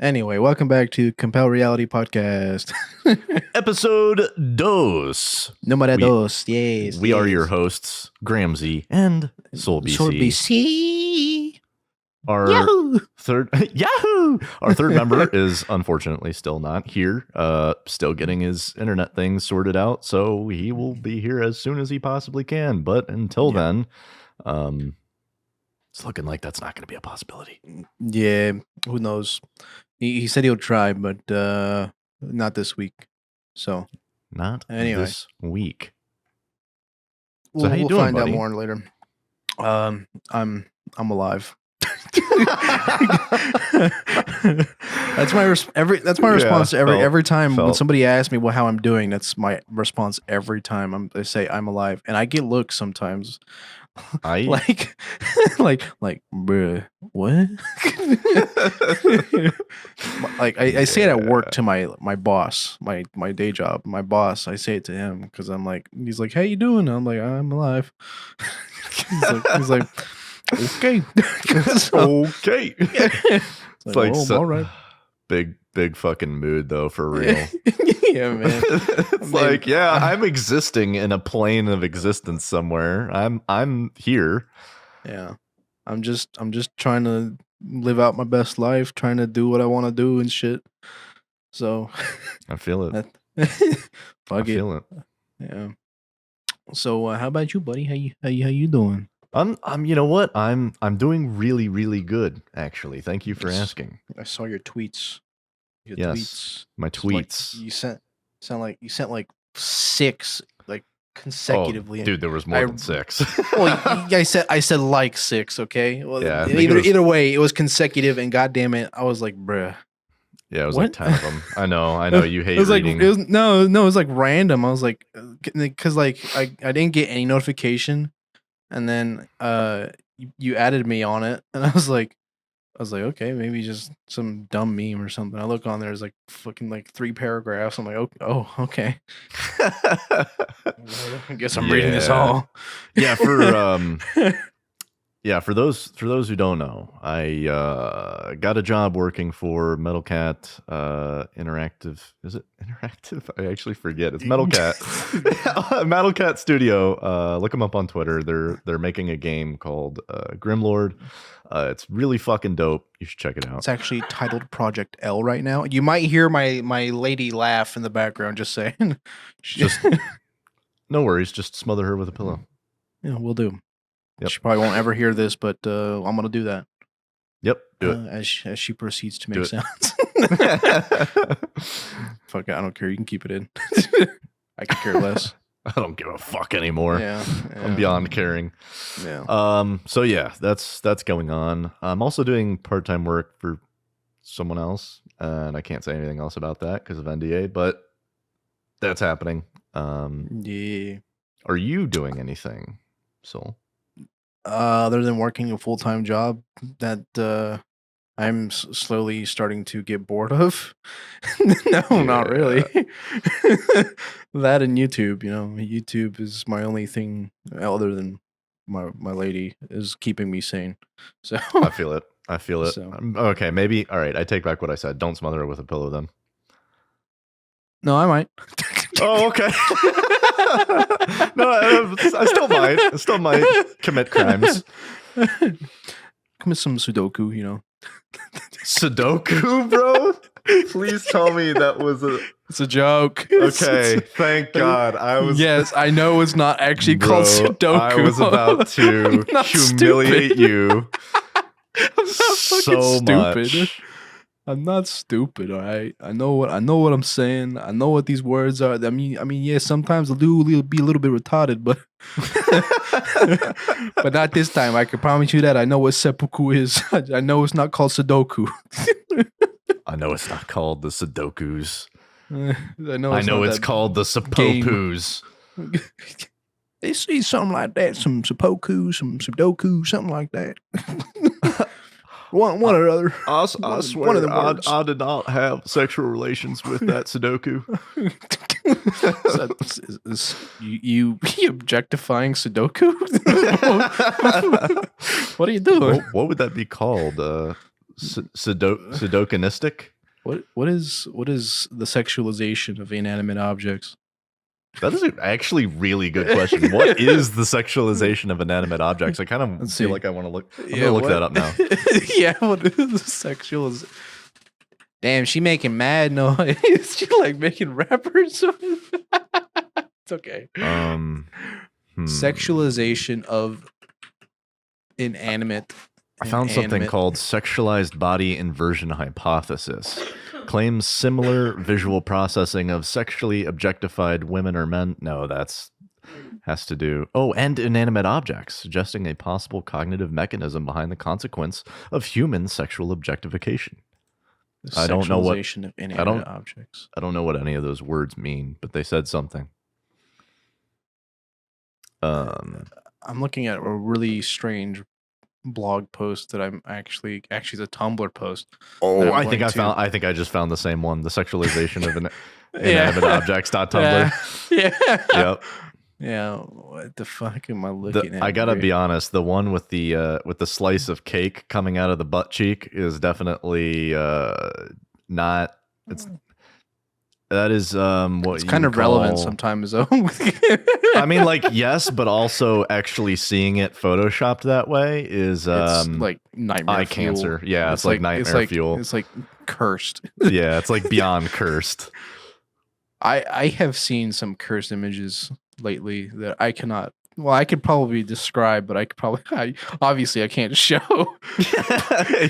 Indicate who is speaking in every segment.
Speaker 1: Anyway, welcome back to Compel Reality Podcast.
Speaker 2: Episode dos.
Speaker 1: Número dos, yes.
Speaker 2: We are your hosts, Gramsy and SoulBC.
Speaker 1: SoulBC.
Speaker 2: Our
Speaker 1: Yahoo!
Speaker 2: third Yahoo! Our third member is unfortunately still not here. Still getting his internet things sorted out, so he will be here as soon as he possibly can. But until then, it's looking like that's not going to be a possibility.
Speaker 1: Yeah, who knows? He said he'll try, but not this week. So
Speaker 2: Not
Speaker 1: Anyway.
Speaker 2: this week.
Speaker 1: we'll,
Speaker 2: how you
Speaker 1: we'll
Speaker 2: doing,
Speaker 1: find
Speaker 2: buddy?
Speaker 1: out more later. I'm alive. That's my response to every time when somebody asks me how I'm doing. That's my response every time. They say I'm alive, and I get looks sometimes. like, bruh, what? Like I say it at work to my boss, my day job, my boss. I say it to him because I'm like, he's like, "How you doing?" I'm like, "I'm alive." he's like, "Okay,
Speaker 2: Okay.
Speaker 1: It's like,
Speaker 2: so-
Speaker 1: all right."
Speaker 2: Big fucking mood though, for real.
Speaker 1: Yeah, man.
Speaker 2: It's like, yeah, I'm existing in a plane of existence somewhere. I'm here.
Speaker 1: Yeah, I'm just trying to live out my best life, trying to do what I want to do and shit. So,
Speaker 2: I feel it. I
Speaker 1: fuck it.
Speaker 2: feel it.
Speaker 1: Yeah. So, how about you, buddy? How you doing?
Speaker 2: I'm you know what? I'm doing really, really good, actually. Thank you for asking.
Speaker 1: I saw your tweets. Your
Speaker 2: Yes,
Speaker 1: tweets.
Speaker 2: my
Speaker 1: It's like
Speaker 2: tweets.
Speaker 1: you sent like 6 consecutively.
Speaker 2: Dude, there was more
Speaker 1: I-
Speaker 2: than 6.
Speaker 1: Well, I said like 6. Okay. Well,
Speaker 2: Yeah, I think it was-
Speaker 1: either way, it was consecutive, and goddamn it, I was like, bruh.
Speaker 2: Yeah, it was
Speaker 1: What?
Speaker 2: like 10 of them. I know you hate
Speaker 1: It was like
Speaker 2: reading.
Speaker 1: it was no, it was like random. I was like, because like I didn't get any notification, and then you added me on it, and I was like, okay, maybe just some dumb meme or something. I look on there, there's like fucking like 3 paragraphs. I'm like, oh, okay. I guess I'm reading this
Speaker 2: Yeah.
Speaker 1: all.
Speaker 2: Yeah, for those who don't know, I got a job working for Metal Cat Interactive. Is it interactive? I actually forget. It's Metal Cat. Metal Cat Studio. Look them up on Twitter. They're making a game called Grimlord. It's really fucking dope. You should check it out.
Speaker 1: It's actually titled Project L right now. You might hear my lady laugh in the background. Just saying.
Speaker 2: Just no worries. Just smother her with a pillow.
Speaker 1: Yeah, we'll do.
Speaker 2: Yep.
Speaker 1: She probably won't ever hear this, but I'm gonna do that.
Speaker 2: Yep. Do it.
Speaker 1: As she proceeds to
Speaker 2: Do
Speaker 1: make
Speaker 2: it.
Speaker 1: sounds. Fuck it, I don't care. You can keep it in. I could care less.
Speaker 2: I don't give a fuck anymore.
Speaker 1: Yeah,
Speaker 2: I'm beyond caring.
Speaker 1: Yeah.
Speaker 2: So yeah, that's going on. I'm also doing part-time work for someone else, and I can't say anything else about that because of NDA, but that's happening.
Speaker 1: Yeah.
Speaker 2: Are you doing anything, Soul?
Speaker 1: Other than working a full-time job that I'm slowly starting to get bored of. No, not really. That and YouTube, YouTube is my only thing other than my lady is keeping me sane. So
Speaker 2: I feel it.
Speaker 1: So-
Speaker 2: Okay, maybe. All right, I take back what I said. Don't smother her with a pillow then.
Speaker 1: no, I might.
Speaker 2: Oh, okay. No, I still might commit crimes.
Speaker 1: Commit some Sudoku,
Speaker 2: Sudoku, bro? Please tell me that was a...
Speaker 1: It's a joke.
Speaker 2: Okay, thank God.
Speaker 1: Yes, I know it's not actually
Speaker 2: Bro,
Speaker 1: called Sudoku.
Speaker 2: I was about to
Speaker 1: I'm not
Speaker 2: humiliate
Speaker 1: stupid.
Speaker 2: you
Speaker 1: I'm not fucking
Speaker 2: so
Speaker 1: stupid.
Speaker 2: much.
Speaker 1: I'm not stupid, all right. I know what I'm saying. I know what these words are. I mean, yeah. Sometimes I do be a little bit retarded, but but not this time. I can promise you that I know what seppuku is. I know it's not called Sudoku.
Speaker 2: I know it's not called the Sudokus.
Speaker 1: I know
Speaker 2: I
Speaker 1: it's
Speaker 2: know
Speaker 1: not
Speaker 2: it's
Speaker 1: that
Speaker 2: called the Sapopus.
Speaker 1: They see something like that, some Sudoku, some Sudoku, something like that. one or other.
Speaker 2: I
Speaker 1: One
Speaker 2: swear,
Speaker 1: of the words.
Speaker 2: I did not have sexual relations with that Sudoku.
Speaker 1: Is you objectifying Sudoku? What are you doing?
Speaker 2: What would that be called? Sudokunistic.
Speaker 1: What is the sexualization of inanimate objects?
Speaker 2: That is actually really good question. What is the sexualization of inanimate objects? I kind of feel like I want to look. I'm gonna look that up now.
Speaker 1: Yeah, what is the sexualization? Damn, she making mad noise. She like making rappers. It's okay. Sexualization of inanimate.
Speaker 2: I found something called sexualized body inversion hypothesis. Claims similar visual processing of sexually objectified women or men. No, that's has to do. Oh, and inanimate objects, suggesting a possible cognitive mechanism behind the consequence of human sexual objectification. I don't know what
Speaker 1: of inanimate objects.
Speaker 2: I don't know what any of those words mean, but they said something.
Speaker 1: I'm looking at a really strange blog post that I'm actually it's a Tumblr post.
Speaker 2: Oh, I think I just found the same one. The sexualization of inanimate objects.tumblr.
Speaker 1: Yeah.
Speaker 2: Yep.
Speaker 1: Yeah. What the fuck am I looking at?
Speaker 2: I gotta be honest. The one with the slice of cake coming out of the butt cheek is definitely not. That is what it's
Speaker 1: kind of relevant sometimes though.
Speaker 2: I mean, like, yes, but also actually seeing it photoshopped that way is
Speaker 1: it's like nightmare
Speaker 2: eye
Speaker 1: fuel.
Speaker 2: Cancer. Yeah, it's like nightmare fuel.
Speaker 1: It's like cursed.
Speaker 2: Yeah, it's like beyond cursed.
Speaker 1: I have seen some cursed images lately that I cannot. Well, I could probably describe, but I could probably obviously I can't show.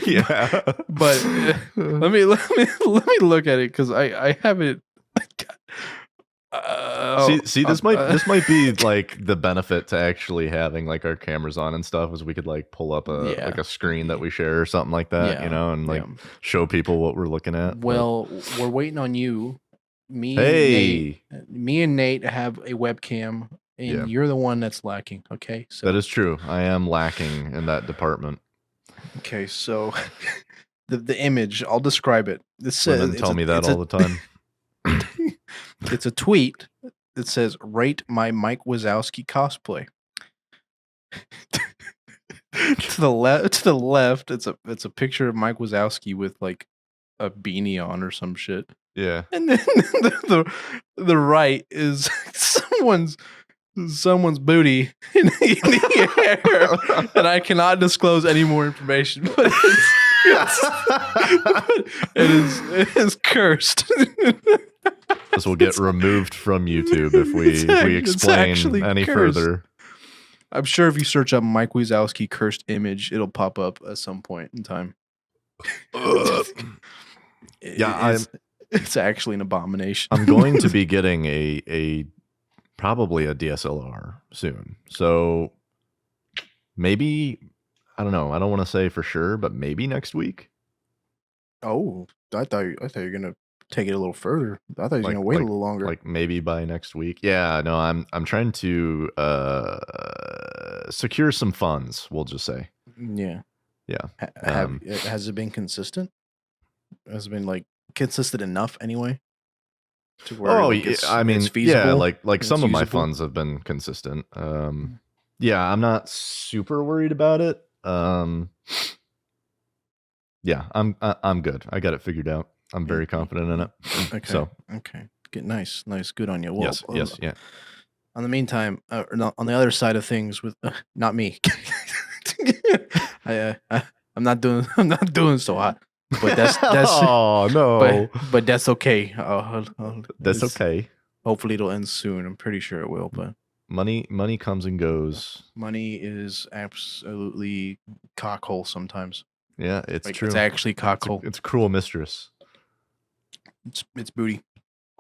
Speaker 2: Yeah,
Speaker 1: but let me look at it because I haven't.
Speaker 2: See, this might be like the benefit to actually having like our cameras on and stuff, is we could like pull up like a screen that we share or something like that, you know, and like show people what we're looking at.
Speaker 1: Well, we're waiting on you. Me and Nate have a webcam, and you're the one that's lacking. Okay, so
Speaker 2: that is true. I am lacking in that department.
Speaker 1: Okay, so the image, I'll describe it.
Speaker 2: Women tell me that all the time.
Speaker 1: It's a tweet that says, "Rate my Mike Wazowski cosplay." To the left, it's a picture of Mike Wazowski with like a beanie on or some shit.
Speaker 2: Yeah,
Speaker 1: and then the right is someone's booty in the air, and I cannot disclose any more information. But it is cursed.
Speaker 2: This will get removed from YouTube if we explain any further.
Speaker 1: I'm sure if you search up Mike Wazowski cursed image, it'll pop up at some point in time. It's actually an abomination.
Speaker 2: I'm going to be getting a probably a DSLR soon. So maybe, I don't know. I don't want to say for sure, but maybe next week.
Speaker 1: Oh, I thought you were gonna take it a little further. I thought you were gonna wait a little longer.
Speaker 2: Like maybe by next week. Yeah, no, I'm trying to secure some funds, we'll just say.
Speaker 1: Yeah.
Speaker 2: Yeah.
Speaker 1: Has it been consistent? Has it been like consistent enough anyway? To where
Speaker 2: I mean,
Speaker 1: it's feasible?
Speaker 2: Yeah, like some of my funds have been consistent. Yeah, I'm not super worried about it. Yeah, I'm good. I got it figured out. I'm very confident in it.
Speaker 1: Okay.
Speaker 2: So
Speaker 1: okay, get nice, good on you. Well,
Speaker 2: yes, yeah.
Speaker 1: On the meantime, on the other side of things, with not me, I'm not doing so hot. But that's
Speaker 2: oh no.
Speaker 1: But that's okay.
Speaker 2: That's okay.
Speaker 1: Hopefully it'll end soon. I'm pretty sure it will. But
Speaker 2: money comes and goes.
Speaker 1: Money is absolutely cockhole sometimes.
Speaker 2: Yeah, it's true.
Speaker 1: It's actually cockhole.
Speaker 2: It's a cruel mistress.
Speaker 1: It's booty.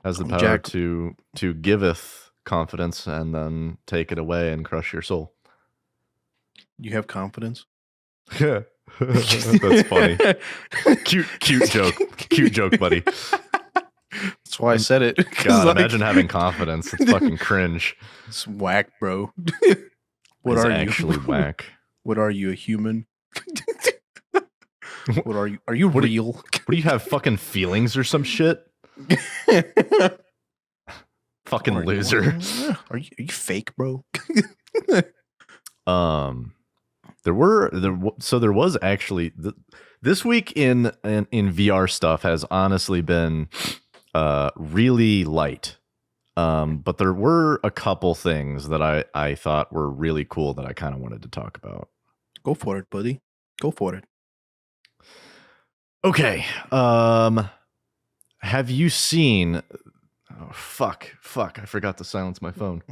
Speaker 2: Has the power to giveth confidence and then take it away and crush your soul.
Speaker 1: You have confidence?
Speaker 2: Yeah. That's funny. Cute joke, buddy.
Speaker 1: That's why I said it.
Speaker 2: God, imagine having confidence. It's fucking cringe.
Speaker 1: It's whack, bro.
Speaker 2: What are you? Actually whack.
Speaker 1: What are you, a human? What are you? Are you real?
Speaker 2: What do you have? Fucking feelings or some shit? Fucking loser.
Speaker 1: Are you fake, bro?
Speaker 2: There was actually This week in VR stuff has honestly been really light. But there were a couple things that I thought were really cool that I kind of wanted to talk about.
Speaker 1: Go for it, buddy. Go for it.
Speaker 2: Okay. Have you seen? Oh, fuck! I forgot to silence my phone.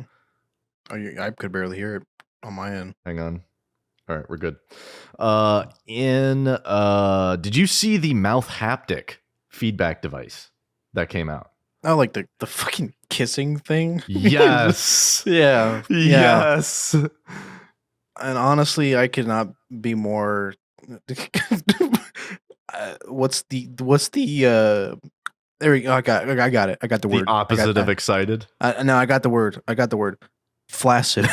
Speaker 1: I could barely hear it on my end.
Speaker 2: Hang on. All right, we're good. Did you see the mouth haptic feedback device that came out?
Speaker 1: Oh, like the fucking kissing thing?
Speaker 2: Yes.
Speaker 1: Yeah.
Speaker 2: Yes.
Speaker 1: And honestly, I could not be more. What's the? There we go. I got it. I got the word.
Speaker 2: The opposite of excited.
Speaker 1: No, I got the word. Flaccid.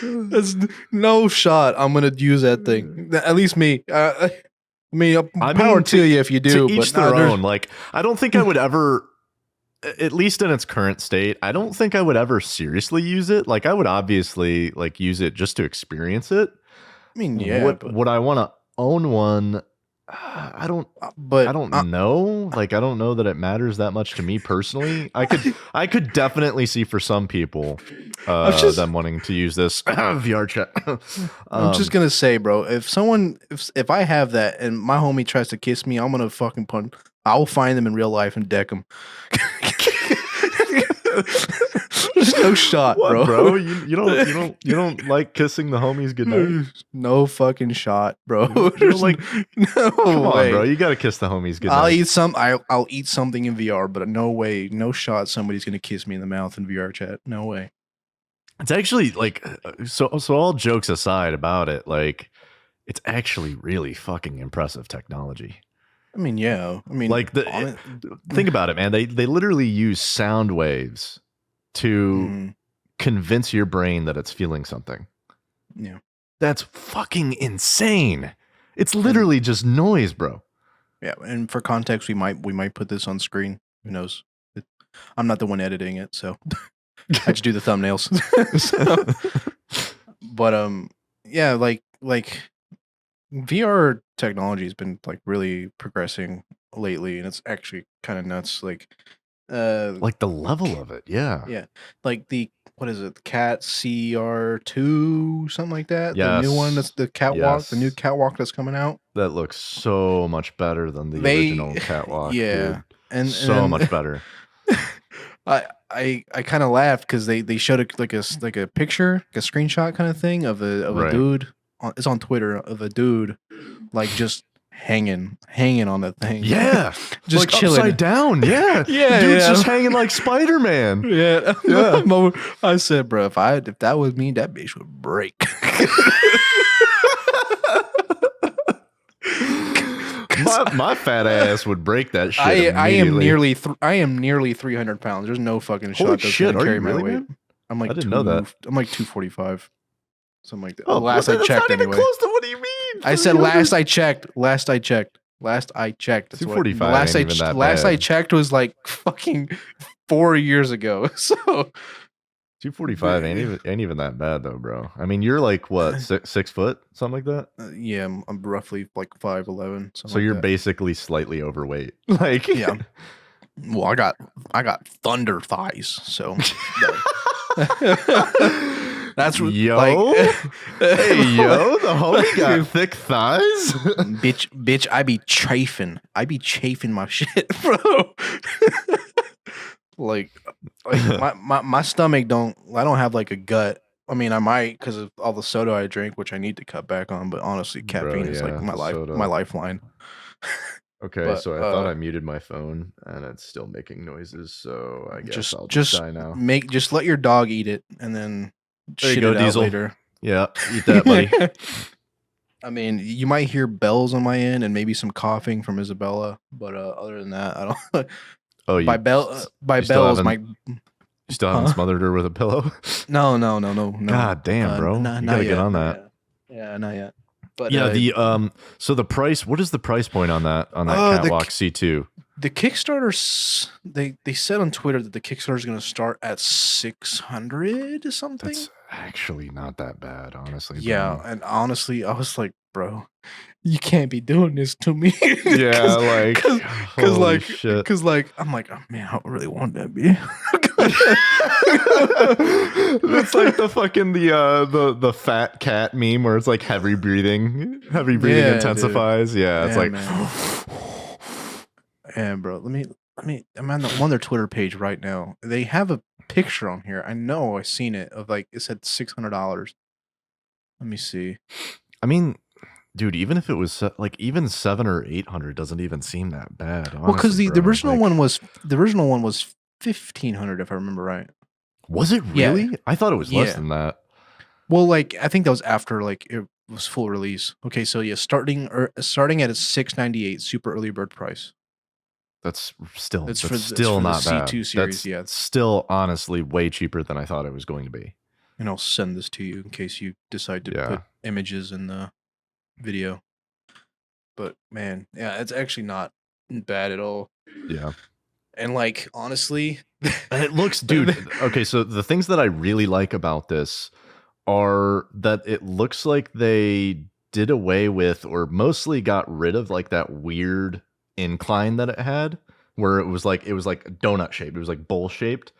Speaker 1: There's no shot I'm gonna use that thing. At least me. I mean, power to you if you do.
Speaker 2: To each
Speaker 1: but
Speaker 2: their own. Like, I don't think I would ever, at least in its current state, I don't think I would ever seriously use it. Like, I would obviously like use it just to experience it.
Speaker 1: I mean, yeah.
Speaker 2: Would I want to own one? I don't know. Like, I don't know that it matters that much to me personally. I could definitely see for some people them wanting to use this VR chat.
Speaker 1: I'm just gonna say, bro, if I have that and my homie tries to kiss me, I'm gonna fucking punch. I'll find them in real life and deck them. There's no shot,
Speaker 2: what,
Speaker 1: bro.
Speaker 2: You don't like kissing the homies goodnight?
Speaker 1: No fucking shot, bro.
Speaker 2: You're like,
Speaker 1: no
Speaker 2: come
Speaker 1: way.
Speaker 2: on, bro. You gotta kiss the homies goodnight.
Speaker 1: I'll eat something in VR, but no way, no shot. Somebody's gonna kiss me in the mouth in VR chat. No way.
Speaker 2: It's actually like so. All jokes aside about it, like it's actually really fucking impressive technology.
Speaker 1: I mean, yeah. I mean,
Speaker 2: like think about it, man. They literally use sound waves to convince your brain that it's feeling something.
Speaker 1: Yeah,
Speaker 2: that's fucking insane. It's literally just noise, bro.
Speaker 1: Yeah, and for context, we might put this on screen. Who knows? I'm not the one editing it, so I just do the thumbnails. But yeah, like VR technology has been like really progressing lately, and it's actually kind of nuts. Like
Speaker 2: the level of it, yeah.
Speaker 1: Like what is it, Cat CR2, something like that.
Speaker 2: Yes.
Speaker 1: The new one, that's the catwalk, the new catwalk that's coming out.
Speaker 2: That looks so much better than the original catwalk.
Speaker 1: Yeah,
Speaker 2: dude.
Speaker 1: and
Speaker 2: so much better.
Speaker 1: I kind of laughed because they showed a picture, like a screenshot kind of thing of a dude. It's on Twitter of a dude like just hanging on that thing.
Speaker 2: Yeah,
Speaker 1: just
Speaker 2: like
Speaker 1: chilling
Speaker 2: upside down. Yeah,
Speaker 1: yeah,
Speaker 2: dude's just hanging like Spider-Man.
Speaker 1: Yeah. I said, bro, if that was me, that bitch would break.
Speaker 2: my fat ass would break that shit.
Speaker 1: I am nearly 300 pounds. There's no fucking shot that's gonna carry my weight. Man? I'm like, I didn't know that. I'm like 245. Something like that.
Speaker 2: Oh,
Speaker 1: last I checked,
Speaker 2: not
Speaker 1: anyway.
Speaker 2: Even close to what do you mean?
Speaker 1: I said last I checked. Last I checked.
Speaker 2: 245.
Speaker 1: Last I checked was like fucking 4 years ago. So
Speaker 2: 245 ain't even that bad though, bro. I mean, you're like what 6 foot, something like that.
Speaker 1: Yeah, I'm roughly like 5'11".
Speaker 2: So you're basically slightly overweight. Like
Speaker 1: yeah. Well, I got thunder thighs, so. That's
Speaker 2: yo,
Speaker 1: like,
Speaker 2: hey yo, the homie got thick thighs.
Speaker 1: bitch, I be chafing my shit, bro. like my stomach I don't have like a gut. I mean, I might because of all the soda I drink, which I need to cut back on. But honestly, caffeine is like my lifeline.
Speaker 2: Okay, so I thought I muted my phone and it's still making noises. So I guess I'll just die now.
Speaker 1: Just let your dog eat it and then.
Speaker 2: There you go, Diesel.
Speaker 1: Later.
Speaker 2: Yeah, eat that, buddy.
Speaker 1: I mean, you might hear bells on my end and maybe some coughing from Isabella, but other than that, I don't.
Speaker 2: Oh,
Speaker 1: by bells, my.
Speaker 2: You still haven't smothered her with a pillow?
Speaker 1: No.
Speaker 2: God damn, bro! You gotta get on that.
Speaker 1: Yeah, not yet. But
Speaker 2: Yeah, so the price, what is the price point on that Catwalk C2?
Speaker 1: The Kickstarter, they said on Twitter that the Kickstarter is going to start at 600 or something.
Speaker 2: That's actually not that bad, honestly.
Speaker 1: Yeah,
Speaker 2: bro.
Speaker 1: and honestly, I was like, bro, you can't be doing this to me.
Speaker 2: Yeah, like, holy shit.
Speaker 1: Because like, I'm like, oh man, I really want that beer.
Speaker 2: It's like the fucking the fat cat meme where it's like heavy breathing intensifies. Dude. Yeah, it's like,
Speaker 1: man. And bro, let me. I'm on their Twitter page right now. They have a picture on here. I know I seen it of like it said $600. Let me see.
Speaker 2: I mean, dude, even if it was like even 700 or 800 doesn't even seem that bad. Honestly,
Speaker 1: well, because the original one was $1,500 if I remember right.
Speaker 2: Was it really? Yeah. I thought it was less than that.
Speaker 1: Well, like I think that was after like it was full release. Okay, so yeah, starting at a $698 super early bird price.
Speaker 2: That's still not bad.
Speaker 1: C2 series,
Speaker 2: that's still honestly way cheaper than I thought it was going to be.
Speaker 1: And I'll send this to you in case you decide to put images in the video. But man, yeah, it's actually not bad at all.
Speaker 2: Yeah.
Speaker 1: And like honestly,
Speaker 2: and it looks, dude. Okay, so the things that I really like about this are that it looks like they did away with or mostly got rid of like that weird incline that it had, where it was like donut shaped. It was like bowl shaped,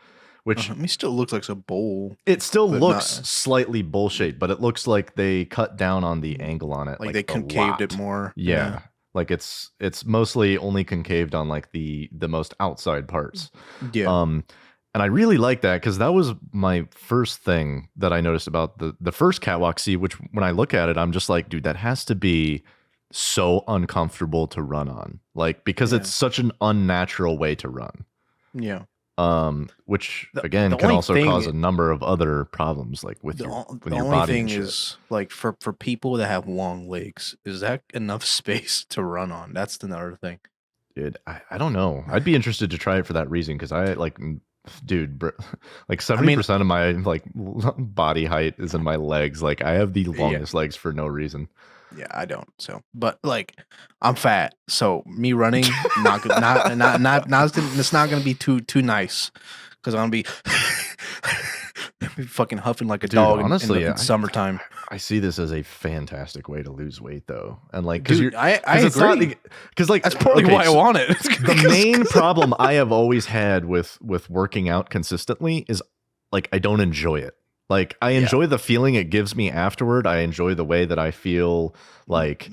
Speaker 2: which
Speaker 1: I mean, still looks like a bowl.
Speaker 2: It still looks slightly bowl shaped, but it looks like they cut down on the angle on it,
Speaker 1: like they concaved it more.
Speaker 2: Yeah. Like it's mostly only concaved on like the most outside parts.
Speaker 1: Yeah.
Speaker 2: And I really like that because that was my first thing that I noticed about the first Catwalk C, which when I look at it, I'm just like, dude, that has to be so uncomfortable to run on, like because it's such an unnatural way to run.
Speaker 1: Yeah.
Speaker 2: Which again can also cause a number of other problems, like with your body. The only thing
Speaker 1: is like for people that have long legs, is that enough space to run on? That's another thing.
Speaker 2: Dude, I don't know. I'd be interested to try it for that reason because I like, dude, like 70% of my like body height is in my legs. Like I have the longest legs for no reason.
Speaker 1: Yeah, I don't. So, but like, I'm fat, so me running it's not gonna be too nice because I'm gonna be fucking huffing like a dog. Honestly, in summertime.
Speaker 2: I see this as a fantastic way to lose weight, though, and like, because
Speaker 1: I agree. Because like that's probably why I want it.
Speaker 2: The main problem I have always had with working out consistently is like I don't enjoy it. Like I enjoy the feeling it gives me afterward. I enjoy the way that I feel like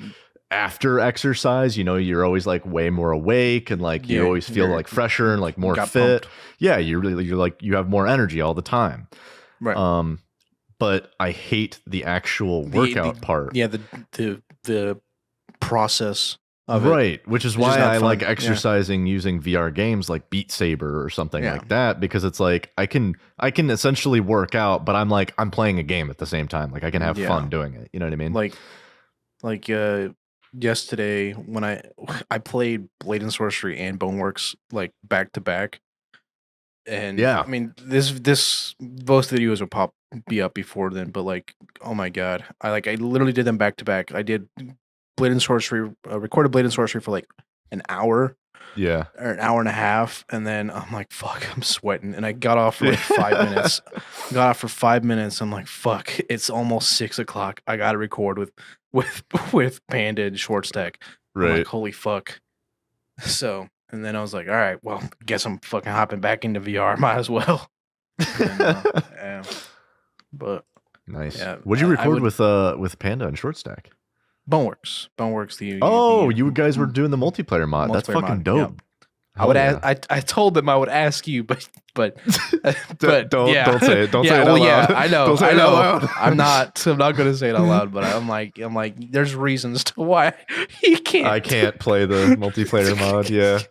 Speaker 2: after exercise. You know, you're always like way more awake and like you always feel like fresher and like more fit. Pumped. Yeah, you're like you have more energy all the time.
Speaker 1: Right.
Speaker 2: But I hate the actual workout part.
Speaker 1: Yeah, the process of
Speaker 2: it, which is why I like exercising using VR games like Beat Saber or something like that, because it's like I can essentially work out, but I'm playing a game at the same time. Like I can have fun doing it. You know what I mean?
Speaker 1: Like yesterday when I played Blade and Sorcery and Boneworks like back to back. And I mean this both videos will be up before then, but like, oh my god, I literally did them back to back. I did Blade and Sorcery, recorded Blade and Sorcery for like an hour, or an hour and a half, and then I'm like, fuck, I'm sweating, and I got off for like 5 minutes. Got off for 5 minutes. I'm like, fuck, it's almost 6 o'clock. I gotta record with Panda and Short Stack.
Speaker 2: Right.
Speaker 1: I'm like, holy fuck. So, and then I was like, all right, well, guess I'm fucking hopping back into VR. Might as well. And, but
Speaker 2: nice. Yeah, what'd you record with Panda and Short Stack?
Speaker 1: Boneworks.
Speaker 2: You guys were doing the multiplayer mod. That's fucking dope.
Speaker 1: Yeah. I told them I would ask you, but
Speaker 2: don't say it. Don't say it.
Speaker 1: Well, yeah, I know. I'm not going to say it out loud, but I'm like, there's reasons to why he can't.
Speaker 2: I can't play the multiplayer mod. Yeah.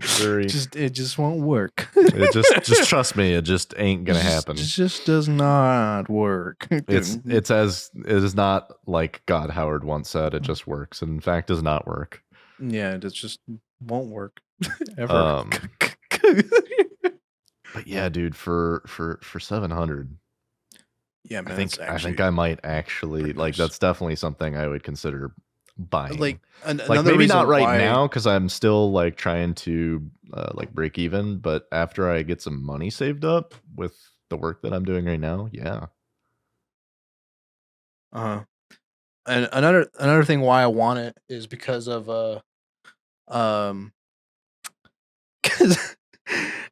Speaker 1: It just won't work.
Speaker 2: just trust me, it just ain't gonna happen.
Speaker 1: It just does not work.
Speaker 2: It is not like God Howard once said. It just works. And in fact, does not work.
Speaker 1: Yeah, it just won't work ever.
Speaker 2: But yeah, dude, for 700,
Speaker 1: Yeah,
Speaker 2: I
Speaker 1: man, it's
Speaker 2: think I think
Speaker 1: actually
Speaker 2: I might actually
Speaker 1: pretty
Speaker 2: like
Speaker 1: nice.
Speaker 2: that's definitely something I would consider buying.
Speaker 1: Like
Speaker 2: Like
Speaker 1: another
Speaker 2: maybe not
Speaker 1: reason
Speaker 2: right
Speaker 1: why,
Speaker 2: now because I'm still like trying to like break even, but after I get some money saved up with the work that I'm doing right now, yeah.
Speaker 1: uh, and another thing why I want it is because of um, because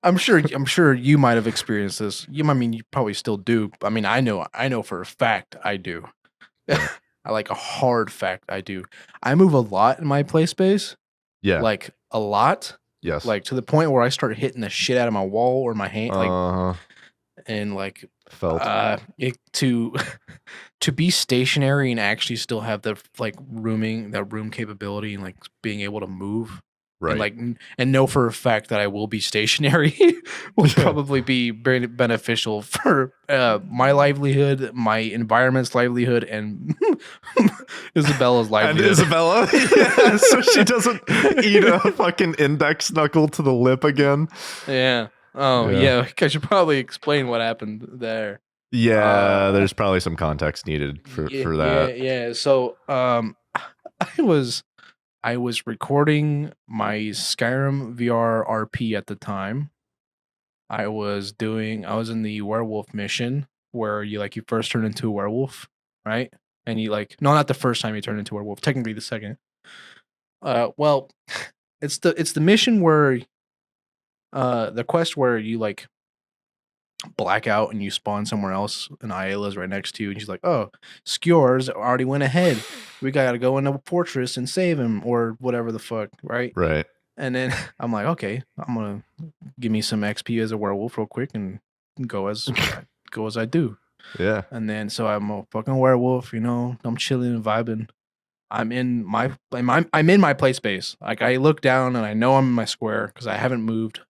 Speaker 1: I'm sure you might have experienced this. I mean, you probably still do. I mean, I know for a fact I do.
Speaker 2: Right.
Speaker 1: I like a hard fact I do. I move a lot in my play space,
Speaker 2: Yeah.
Speaker 1: like a lot,
Speaker 2: Yes.
Speaker 1: like to the point where I start hitting the shit out of my wall or my hand, like
Speaker 2: Uh
Speaker 1: and like
Speaker 2: felt.
Speaker 1: it to to be stationary and actually still have the like room capability and like being able to move and
Speaker 2: Right.
Speaker 1: like and know for a fact that I will be stationary will
Speaker 2: Yeah.
Speaker 1: probably be very beneficial for my livelihood, my environment's livelihood, and Isabella's
Speaker 2: And
Speaker 1: livelihood.
Speaker 2: Isabella, yeah, so she doesn't eat a fucking index knuckle to the lip again.
Speaker 1: Yeah. Oh
Speaker 2: Yeah.
Speaker 1: yeah. I should probably explain what happened there.
Speaker 2: Yeah,
Speaker 1: Uh
Speaker 2: there's probably some context needed
Speaker 1: yeah,
Speaker 2: for
Speaker 1: yeah,
Speaker 2: that.
Speaker 1: yeah. So I was I was recording my Skyrim VR RP at the time. I was in the werewolf mission where you first turn into a werewolf, right? And you like no, not the first time you turn into a werewolf, technically the second. Well, it's the mission where the quest where you like black out and you spawn somewhere else and Ayla's right next to you and she's like, "Oh, Skjors already went ahead. We gotta go into a fortress and save him," or whatever the fuck, right?
Speaker 2: Right.
Speaker 1: And then I'm like, "Okay, I'm gonna give me some XP as a werewolf real quick and go as go as I do."
Speaker 2: Yeah.
Speaker 1: And then so I'm a fucking werewolf, I'm chilling and vibing. I'm in my play space. Like I look down and I know I'm in my square because I haven't moved.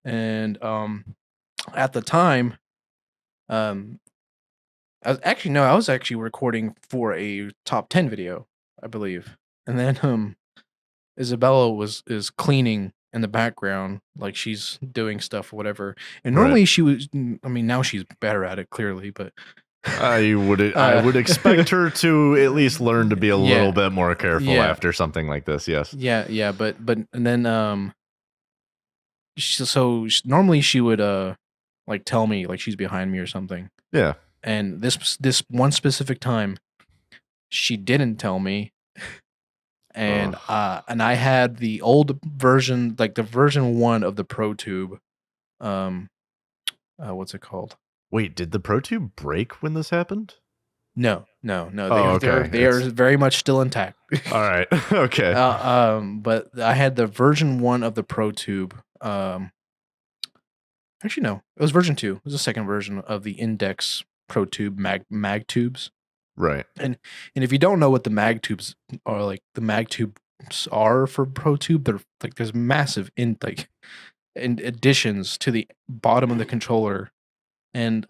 Speaker 1: And at the time, um I was actually recording for a top 10 video, I believe. And then Isabella is cleaning in the background, like she's doing stuff or whatever. And
Speaker 2: Right.
Speaker 1: normally she was I mean now she's better at it clearly, but
Speaker 2: I
Speaker 1: uh
Speaker 2: would expect her to at least learn to be a little
Speaker 1: yeah.
Speaker 2: bit more careful
Speaker 1: Yeah.
Speaker 2: after something like this. Yes.
Speaker 1: Yeah, but and then normally she would like tell me like she's behind me or something.
Speaker 2: Yeah.
Speaker 1: And this one specific time she didn't tell me
Speaker 2: Ugh.
Speaker 1: and I had the old version, like the version 1 of the Pro Tube. Um, what's it called?
Speaker 2: Wait, did the Pro Tube break when this happened?
Speaker 1: No, no, no.
Speaker 2: Oh,
Speaker 1: They are
Speaker 2: okay.
Speaker 1: very much still intact.
Speaker 2: All right. Okay.
Speaker 1: But I had the version 1 of the Pro Tube. Actually, no, it was version 2. It was the second version of the Index Pro Tube mag tubes.
Speaker 2: Right.
Speaker 1: And if you don't know what the mag tubes are, like the mag tubes are for Pro Tube, they're like there's massive in additions to the bottom of the controller and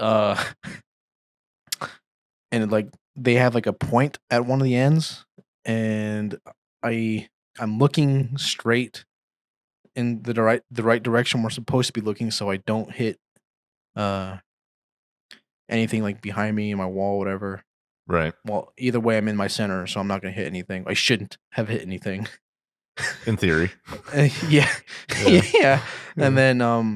Speaker 1: and like they have like a point at one of the ends and I I'm looking straight in the right direction we're supposed to be looking so I don't hit uh anything like behind me in my wall whatever.
Speaker 2: Right.
Speaker 1: Well, either way I'm in my center so I'm not going to hit anything. I shouldn't have hit anything.
Speaker 2: In theory.
Speaker 1: Yeah.
Speaker 2: Yeah.
Speaker 1: Yeah. And
Speaker 2: Yeah.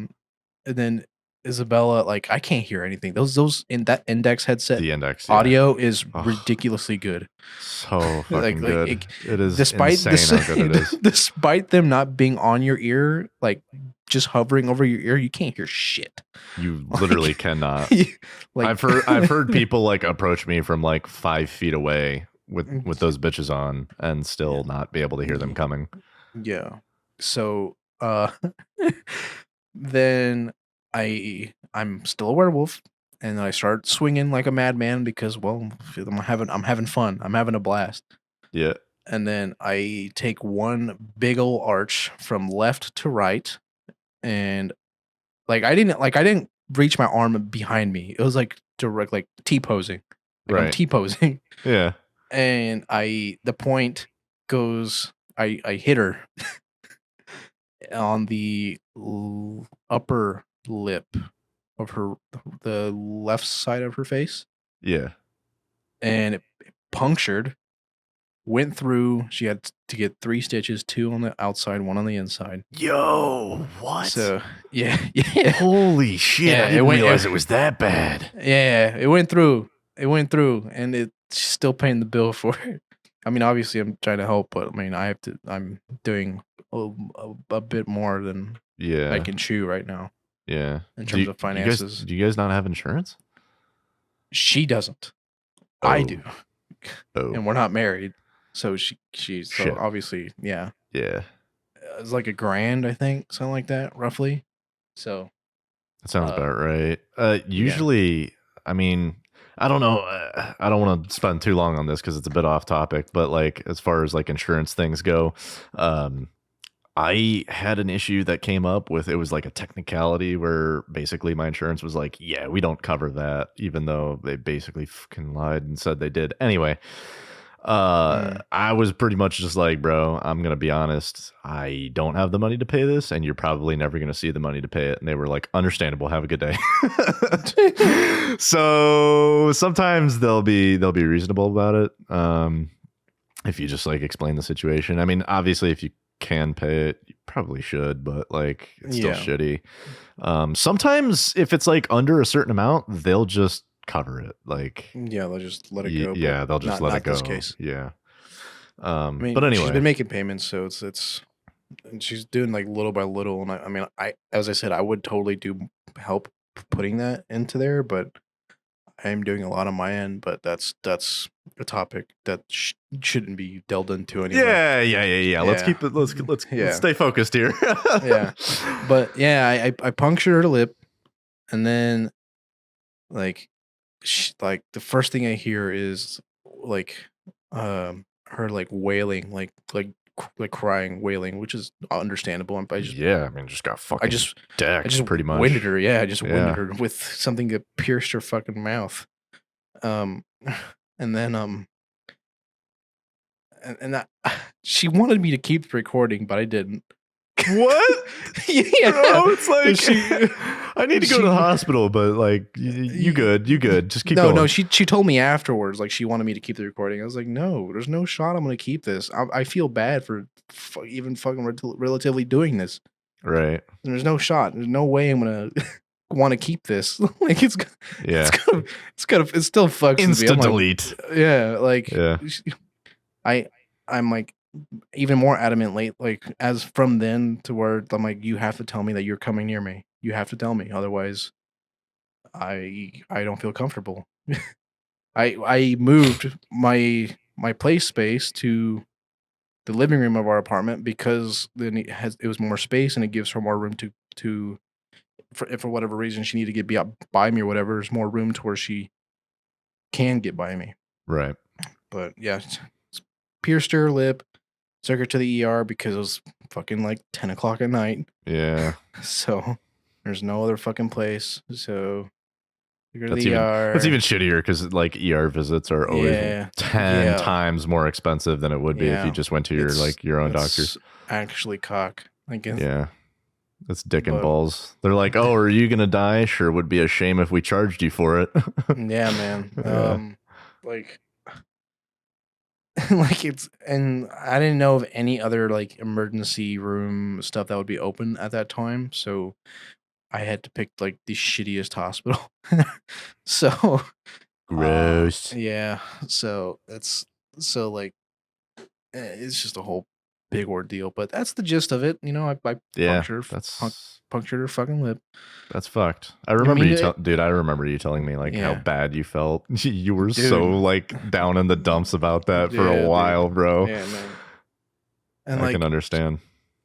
Speaker 1: then Isabella, like I can't hear anything. Those in that Index headset
Speaker 2: The index. Yeah.
Speaker 1: audio is
Speaker 2: Oh,
Speaker 1: ridiculously good.
Speaker 2: so
Speaker 1: like
Speaker 2: fucking
Speaker 1: like
Speaker 2: good.
Speaker 1: it,
Speaker 2: It is
Speaker 1: despite
Speaker 2: insane
Speaker 1: this,
Speaker 2: how good it is.
Speaker 1: despite them not being on your ear, like just hovering over your ear, you can't hear shit.
Speaker 2: You literally cannot.
Speaker 1: Like
Speaker 2: I've heard people like approach me from like 5 feet away with those bitches on and still not be able to hear them coming.
Speaker 1: yeah. So then I'm still a werewolf and I start swinging like a madman because well I'm having fun. I'm having a blast.
Speaker 2: Yeah.
Speaker 1: And then I take one big old arch from left to right and I didn't reach my arm behind me. It was like direct like T-posing. Like I'm
Speaker 2: Right.
Speaker 1: T-posing
Speaker 2: Yeah.
Speaker 1: and the point goes I hit her on the upper lip of the left side of her face.
Speaker 2: Yeah.
Speaker 1: and it punctured. Went through. She had to get 3 stitches, 2 on the outside, 1 on the inside.
Speaker 2: Yo, what?
Speaker 1: So yeah.
Speaker 2: Holy shit!
Speaker 1: Yeah,
Speaker 2: I didn't realize it was that bad.
Speaker 1: Yeah, it went through. It went through, and it's still paying the bill for it. I mean, obviously, I'm trying to help, but I mean, I'm doing a bit more than I can chew right now.
Speaker 2: Yeah.
Speaker 1: In terms of finances.
Speaker 2: Do you guys not have insurance?
Speaker 1: She doesn't.
Speaker 2: Oh.
Speaker 1: I do.
Speaker 2: Oh.
Speaker 1: And we're not married, so she's so obviously, yeah.
Speaker 2: Yeah.
Speaker 1: It's like $1,000, I think, something like that, roughly. So
Speaker 2: that sounds about right. Usually, I mean, I don't know. I don't want to spend too long on this because it's a bit off topic, but like as far as like insurance things go, I had an issue that came up with, it was like a technicality where basically my insurance was like, yeah, we don't cover that, even though they basically fucking lied and said they did. Anyway, I was pretty much just like, bro, I'm going to be honest. I don't have the money to pay this, and you're probably never going to see the money to pay it. And they were like, understandable. Have a good day. So sometimes they'll be reasonable about it. If you just like explain the situation. I mean, obviously, if you can pay it, you probably should, but like it's still shitty. Sometimes if it's like under a certain amount, they'll just cover it. Like
Speaker 1: they'll just let it go.
Speaker 2: Yeah, they'll just let it go.
Speaker 1: This case.
Speaker 2: Yeah.
Speaker 1: I mean,
Speaker 2: but anyway,
Speaker 1: she's been making payments, so it's and she's doing like little by little. And I mean, as I said, I would totally help putting that into there, but I am doing a lot on my end. But that's a topic that shouldn't be delved into anymore.
Speaker 2: Yeah. Let's keep it. Let's stay focused here.
Speaker 1: Yeah, but yeah, I punctured her lip, and then like the first thing I hear is like her like wailing, like crying, wailing, which is understandable. I mean,
Speaker 2: just got fucking
Speaker 1: I just
Speaker 2: pretty much
Speaker 1: winded her. Yeah, I just winded her with something that pierced her fucking mouth. And then and that she wanted me to keep the recording, but I didn't.
Speaker 2: What?
Speaker 1: Yeah,
Speaker 2: bro, it's like I need to go to the hospital, but like you good, just keep going.
Speaker 1: No, she told me afterwards, like she wanted me to keep the recording. I was like, no, there's no shot I'm gonna keep this. I feel bad for even fucking relatively doing this.
Speaker 2: Right.
Speaker 1: There's no shot. There's no way I'm gonna want to keep this. Like it's still fucks
Speaker 2: instant
Speaker 1: me.
Speaker 2: delete.
Speaker 1: Like, yeah, like I'm like even more adamant like as from then to where I'm like, you have to tell me that you're coming near me. You have to tell me, otherwise I don't feel comfortable. I moved my play space to the living room of our apartment because then it was more space and it gives her more room to for whatever reason she needed to get by me or whatever. There's more room to where she can get by me.
Speaker 2: Right.
Speaker 1: But yeah, pierced her lip, took her to the ER because it was fucking like 10 o'clock at night.
Speaker 2: Yeah.
Speaker 1: So there's no other fucking place. So
Speaker 2: that's even shittier because like ER visits are always 10 times more expensive than it would be if you just went to your own doctor.
Speaker 1: Actually, cock. I guess.
Speaker 2: Yeah. That's dick and balls. They're like, oh, are you gonna die? Sure, would be a shame if we charged you for it.
Speaker 1: Yeah, man. Like it's, and I didn't know of any other like emergency room stuff that would be open at that time, so I had to pick like the shittiest hospital. So
Speaker 2: gross.
Speaker 1: Yeah, so it's like it's just a whole big ordeal, but that's the gist of it. You know, I punctured her fucking lip.
Speaker 2: That's fucked. I remember dude. I remember you telling me like how bad you felt. You were so like down in the dumps about that for a while, bro.
Speaker 1: Yeah, man. And
Speaker 2: I can understand.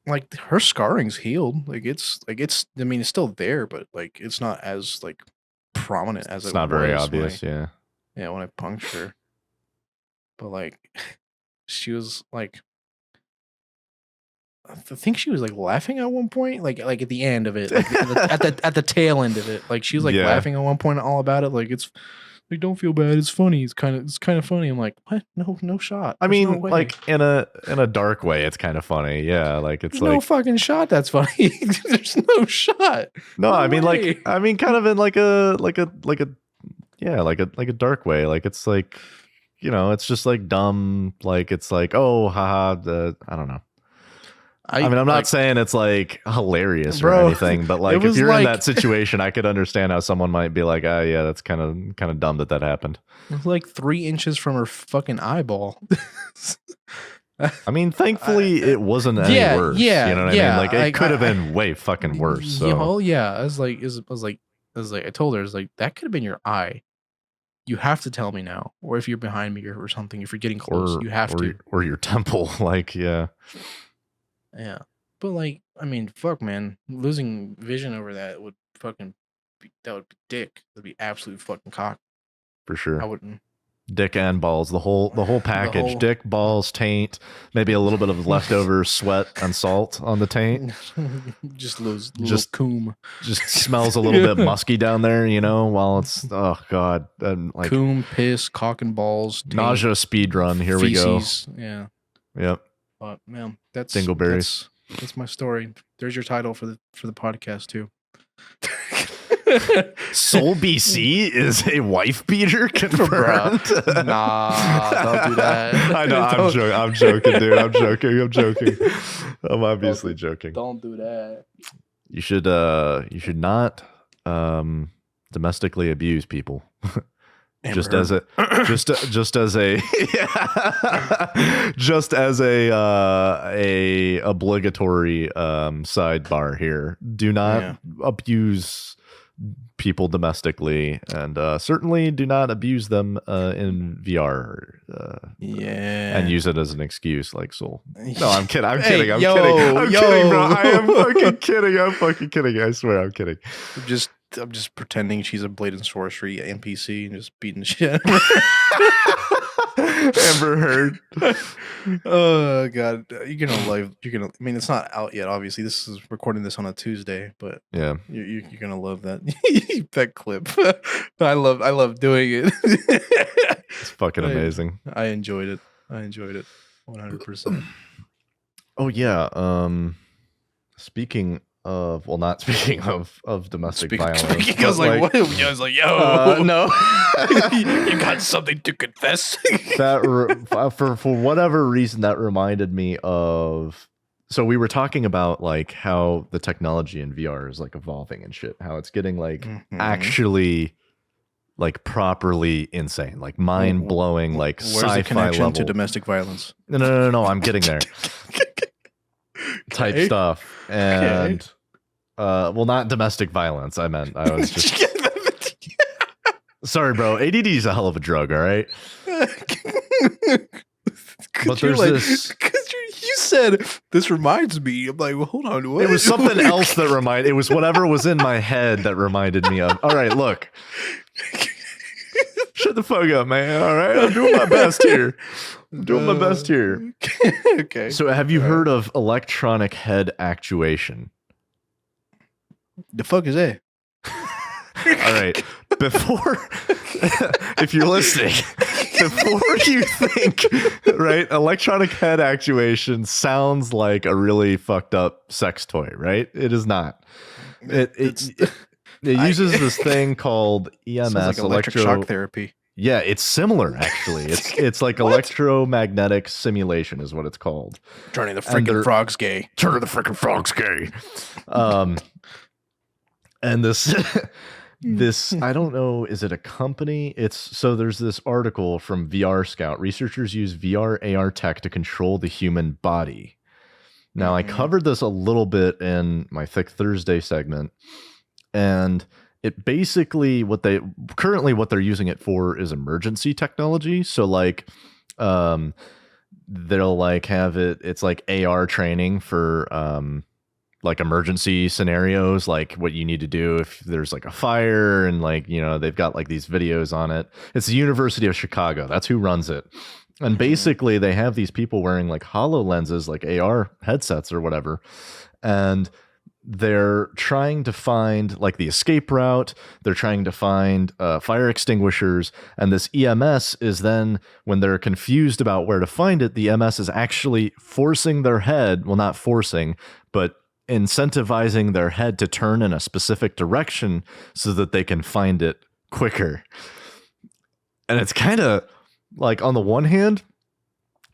Speaker 1: Like her scarring's healed. Like it's I mean, it's still there, but like it's not as like prominent as
Speaker 2: it's not very obvious. Yeah,
Speaker 1: when I punctured her, but like she was like, I think she was like laughing at one point, like at the end of it, like at the tail end of it, like she was like laughing at one point all about it, like it's like, don't feel bad, it's funny, it's kind of funny. I'm like, what? No shot.
Speaker 2: I mean, like in a dark way, it's kind of funny. Yeah, like it's like
Speaker 1: no fucking shot. That's funny. There's no shot.
Speaker 2: No, I mean way. Kind of in like a Yeah, like a dark way. Like it's like, it's just like dumb. Like it's like, oh, haha. I don't know. I mean, I'm not saying it's like hilarious or anything, but like if you're in that situation, I could understand how someone might be like, ah, yeah, that's kind of dumb that happened.
Speaker 1: It was like 3 inches from her fucking eyeball.
Speaker 2: I mean, thankfully it wasn't any worse.
Speaker 1: Yeah,
Speaker 2: you know what I mean? Like it could have been way fucking worse. So
Speaker 1: yeah, I was like, I told her, I was like, that could have been your eye. You have to tell me now, or if you're behind me or something, if you're getting close, you have to,
Speaker 2: or your temple, like
Speaker 1: yeah. But like, I mean, fuck, man, losing vision over that would fucking that would be dick. That'd be absolute fucking cock.
Speaker 2: For sure.
Speaker 1: I wouldn't.
Speaker 2: Dick and balls, the whole package. Dick, balls, taint, maybe a little bit of leftover sweat and salt on the taint.
Speaker 1: Just coom.
Speaker 2: Just smells a little bit musky down there, while it's, oh god, and like
Speaker 1: coom, piss, cock and balls, taint,
Speaker 2: nausea speed run. Here feces.
Speaker 1: We go. Yeah.
Speaker 2: Yep.
Speaker 1: But man, that's
Speaker 2: dingleberries.
Speaker 1: That's my story. There's your title for the podcast too.
Speaker 2: SoulBC is a wife beater confirmed.
Speaker 1: Nah, don't do that.
Speaker 2: I know. I'm joking, dude. I'm joking. I'm obviously joking.
Speaker 1: Don't do that.
Speaker 2: You should not domestically abuse people. Just as a obligatory sidebar here. Do not abuse people domestically, and certainly do not abuse them in VR. And use it as an excuse, like Soul. No, I'm kidding. I'm kidding. I'm kidding, bro. I am fucking kidding. I'm fucking kidding. I swear, I'm kidding.
Speaker 1: I'm just pretending she's a Blade and Sorcery NPC and just beating the shit.
Speaker 2: Amber Heard.
Speaker 1: Oh god, you're gonna. I mean, it's not out yet. Obviously, this is recording this on a Tuesday, but
Speaker 2: yeah,
Speaker 1: you're gonna love that that clip. I love doing it.
Speaker 2: It's fucking amazing.
Speaker 1: I enjoyed it. 100%.
Speaker 2: Oh yeah. Speaking of, well, not speaking of domestic violence.
Speaker 1: I was like, what? I was like, yo,
Speaker 2: no,
Speaker 1: you got something to confess.
Speaker 2: That for whatever reason, that reminded me of. So we were talking about like how the technology in VR is like evolving and shit. How it's getting like actually like properly insane, like mind blowing, like
Speaker 1: where's
Speaker 2: sci-fi
Speaker 1: the connection
Speaker 2: level
Speaker 1: to domestic violence?
Speaker 2: No. I'm getting there. Type stuff and well, not domestic violence. I was just sorry, bro. ADD is a hell of a drug. All right. But there's this.
Speaker 1: Because you said this reminds me. I'm like, well, hold on. What?
Speaker 2: It was something else that reminded. It was whatever was in my head that reminded me of. All right, look. Shut the fuck up, man. All right, I'm doing my best here.
Speaker 1: Okay.
Speaker 2: So, have you heard of electronic head actuation?
Speaker 1: The fuck is that?
Speaker 2: All right. Before, if you're listening, before you think, right, electronic head actuation sounds like a really fucked up sex toy, right? It is not. It uses this thing called EMS,
Speaker 1: like electric shock therapy.
Speaker 2: Yeah, it's similar actually. It's like electromagnetic simulation is what it's called.
Speaker 1: Turning the freaking frogs gay.
Speaker 2: Turning the freaking frogs gay. And this I don't know, is it a company? There's this article from VR Scout. Researchers use VR AR tech to control the human body. Now, I covered this a little bit in my Thick Thursday segment, and it basically what they're using it for is emergency technology. So like they'll like have it's like AR training for like emergency scenarios, like what you need to do if there's like a fire, and like, they've got like these videos on it. It's the University of Chicago. That's who runs it. And basically they have these people wearing like HoloLenses, like AR headsets or whatever. And they're trying to find like the escape route. They're trying to find fire extinguishers. And this EMS is then, when they're confused about where to find it, the EMS is actually forcing their head. Well, not forcing, but incentivizing their head to turn in a specific direction so that they can find it quicker. And it's kind of like, on the one hand,